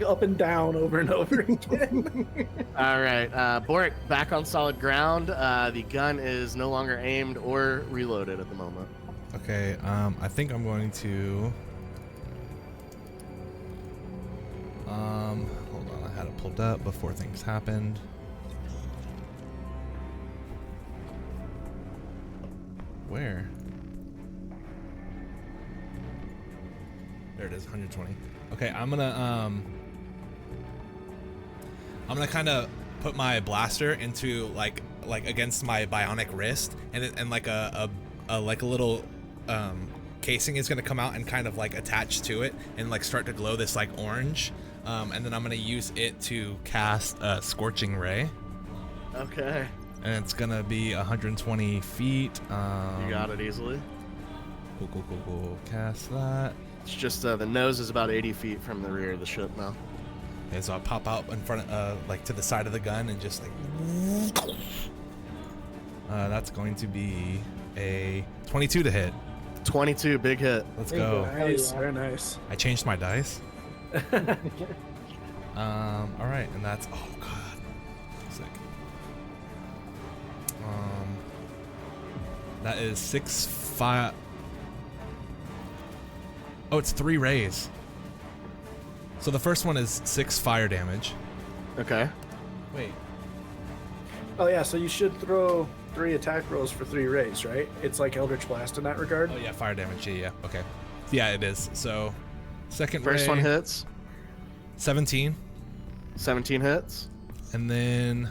up and down over and over again. All right, Borrik, back on solid ground. The gun is no longer aimed or reloaded at the moment. Okay, I think I'm going to... hold on, I had it pulled up before things happened. Where? There it is, 120. Okay, I'm gonna kind of put my blaster into like against my bionic wrist, and like a little casing is gonna come out and kind of like attach to it and like start to glow this like orange, and then I'm gonna use it to cast a scorching ray. Okay. And it's gonna be 120 feet. You got it easily. Cool. Cast that. It's just the nose is about 80 feet from the rear of the ship now. Okay, so I'll pop out in front of, like to the side of the gun and just like. That's going to be a 22 to hit. 22, big hit. Let's go. Nice, very nice. I changed my dice. All right, and that's god, sick. That is 6, 5. Oh, it's 3 rays. So the first one is 6 fire damage. Okay. Wait. Oh yeah, so you should throw 3 attack rolls for 3 rays, right? It's like Eldritch Blast in that regard. Oh yeah, fire damage. Yeah. Okay. Yeah, it is. So second First ray, one hits. 17, 17 hits. and then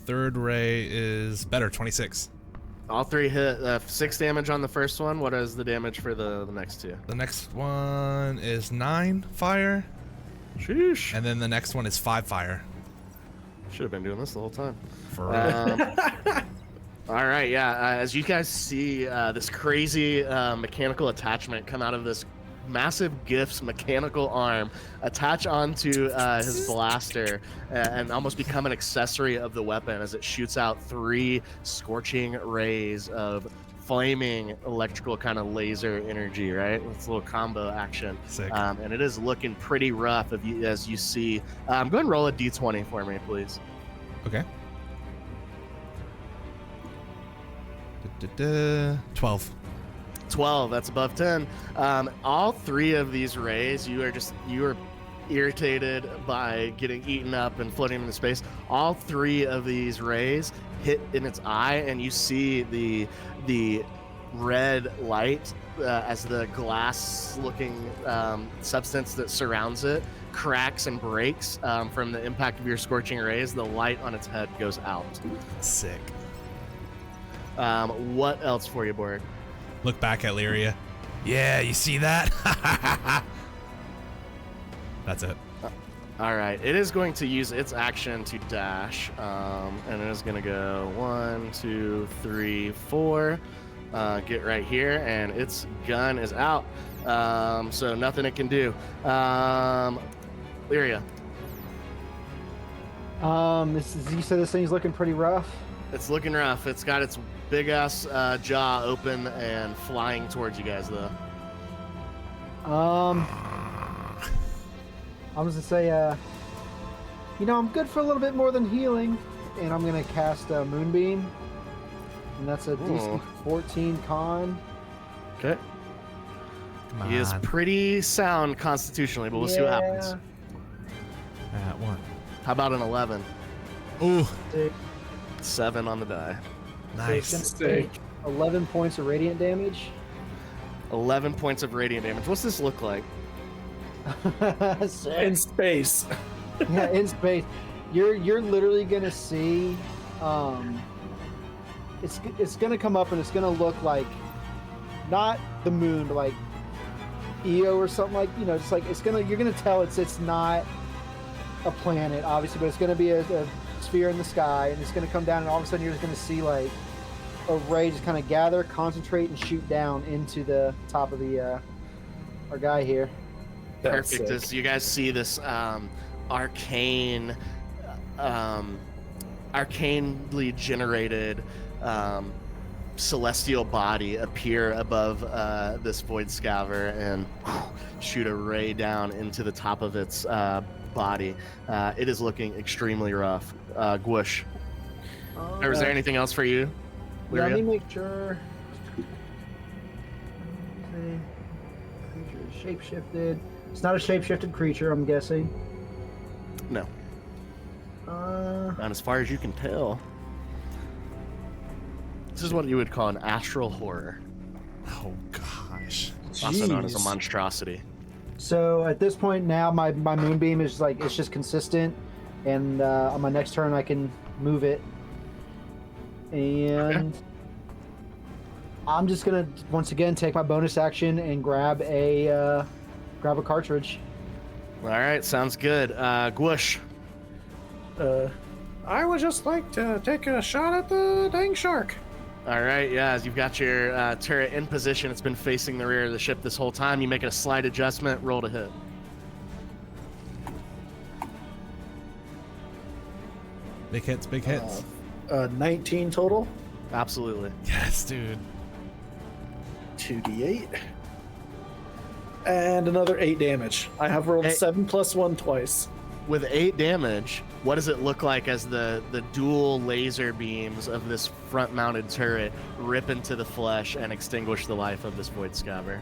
third ray is better, 26. All 3 hit. 6 damage on the first one. What is the damage for the next 2? The next one is 9 fire, Sheesh. and then the next one is 5 fire. Should have been doing this the whole time. For real. All right, yeah. As you guys see, this crazy mechanical attachment come out of this massive Gift's mechanical arm, attach onto his blaster, and almost become an accessory of the weapon as it shoots out 3 scorching rays of flaming electrical kind of laser energy, right? It's a little combo action. Sick. And it is looking pretty rough as you see. Go ahead and roll a d20 for me, please. Okay. 12. 12, that's above 10. All 3 of these rays, you are irritated by getting eaten up and floating into space. All 3 of these rays hit in its eye, and you see the red light as the glass looking substance that surrounds it cracks and breaks from the impact of your scorching rays. The light on its head goes out. Sick. What else for you, Borrik? Look back at Lyria. Yeah, you see that? That's it. All right, it is going to use its action to dash, and it is going to go 1, 2, 3, 4. Get right here, and its gun is out. So nothing it can do. Lyria. You said this thing's looking pretty rough. It's looking rough. It's got its big ass jaw open and flying towards you guys, though. I'm just gonna say, I'm good for a little bit more than healing, and I'm gonna cast Moonbeam, and that's a DC 14 con. Okay. Come He is on. pretty sound constitutionally, but we'll see what happens. At 1. How about an 11? Ooh, 7 on the die. Nice. 11 points of radiant damage. 11 points of radiant damage. What's this look like? In space. Yeah, in space. You're literally gonna see, it's gonna come up and it's gonna look like not the moon, but like Io or something, like just like you're gonna tell it's not a planet, obviously, but it's gonna be a sphere in the sky, and it's gonna come down, and all of a sudden you're just gonna see like a ray just kind of gather, concentrate, and shoot down into the top of the our guy here. That's Perfect. sick. As you guys see this arcanely generated celestial body appear above this void scaver and shoot a ray down into the top of its body. It is looking extremely rough. Gwush, is there anything else for you? Yeah, let Lyria? me make sure. Creature is shapeshifted. It's not a shapeshifted creature, I'm guessing. No, not as far as you can tell. This is what you would call an astral horror, Oh gosh. also known as a Jeez. monstrosity. So at this point now, my moonbeam is like, it's just consistent, and on my next turn I can move it, and I'm just gonna once again take my bonus action and grab a cartridge. All right, sounds good. Gwush. I would just like to take a shot at the dang shark. All right, yeah, as you've got your turret in position, it's been facing the rear of the ship this whole time. You make a slight adjustment, roll to hit. Big hits, big hits. 19 total. Absolutely. Yes, dude. 2d8. And another 8 damage. I have rolled Hey. 7 plus 1 twice. With 8 damage, what does it look like as the dual laser beams of this front-mounted turret rip into the flesh and extinguish the life of this void scaver?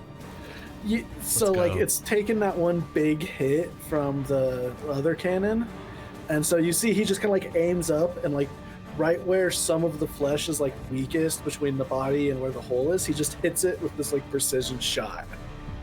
So go. like it's taken that one big hit from the other cannon, and so you see he just kind of like aims up and like right where some of the flesh is like weakest between the body and where the hole is, he just hits it with this like precision shot,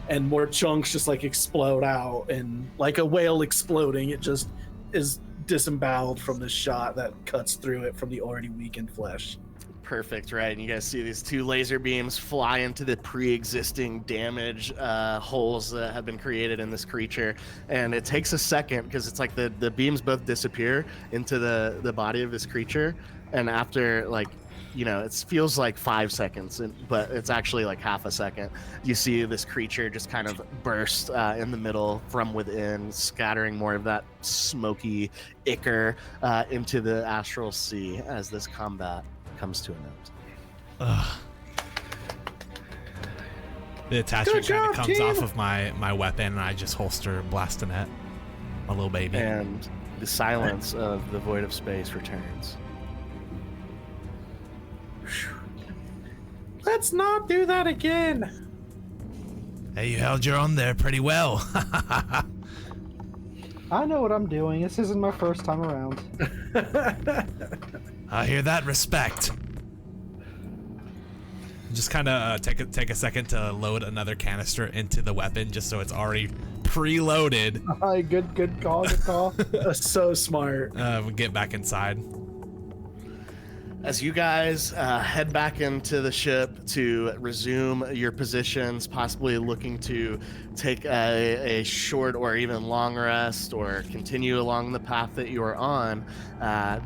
and more chunks just like explode out, and like a whale exploding, it just is disemboweled from this shot that cuts through it from the already weakened flesh. Perfect, right? And you guys see these 2 laser beams fly into the pre-existing damage holes that have been created in this creature, and it takes a second because it's like the beams both disappear into the body of this creature, and after like, you know, it feels like 5 seconds, but it's actually like half a second. You see this creature just kind of burst in the middle from within, scattering more of that smoky ichor into the Astral Sea as this combat comes to an end. Ugh. The attachment Good kind of job, comes team. off of my weapon, and I just holster Blastonet, my little baby. And the silence of the void of space returns. Let's not do that again. Hey, you held your own there pretty well. I know what I'm doing. This isn't my first time around. I hear that. Respect. Just kind of take a second to load another canister into the weapon, just so it's already preloaded. Good call, good call. So smart. We get back inside. As you guys head back into the ship to resume your positions, possibly looking to take a short or even long rest or continue along the path that you are on,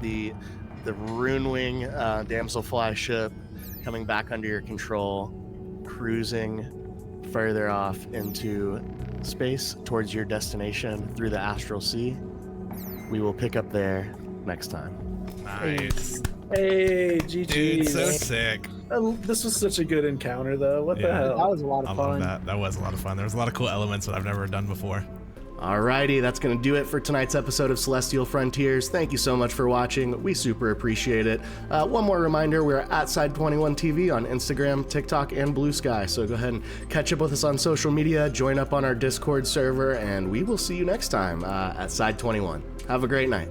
the Runewing damselfly ship coming back under your control, cruising further off into space towards your destination through the Astral Sea. We will pick up there next time. Nice. Hey, GG. Dude, so sick. This was such a good encounter, though. What the Yeah. That hell? was a lot I of love fun. that. That was a lot of fun. There was a lot of cool elements that I've never done before. Alrighty, that's going to do it for tonight's episode of Celestial Frontiers. Thank you so much for watching. We super appreciate it. One more reminder, we're at Side21 TV on Instagram, TikTok, and Blue Sky. So go ahead and catch up with us on social media, join up on our Discord server, and we will see you next time at Side21. Have a great night.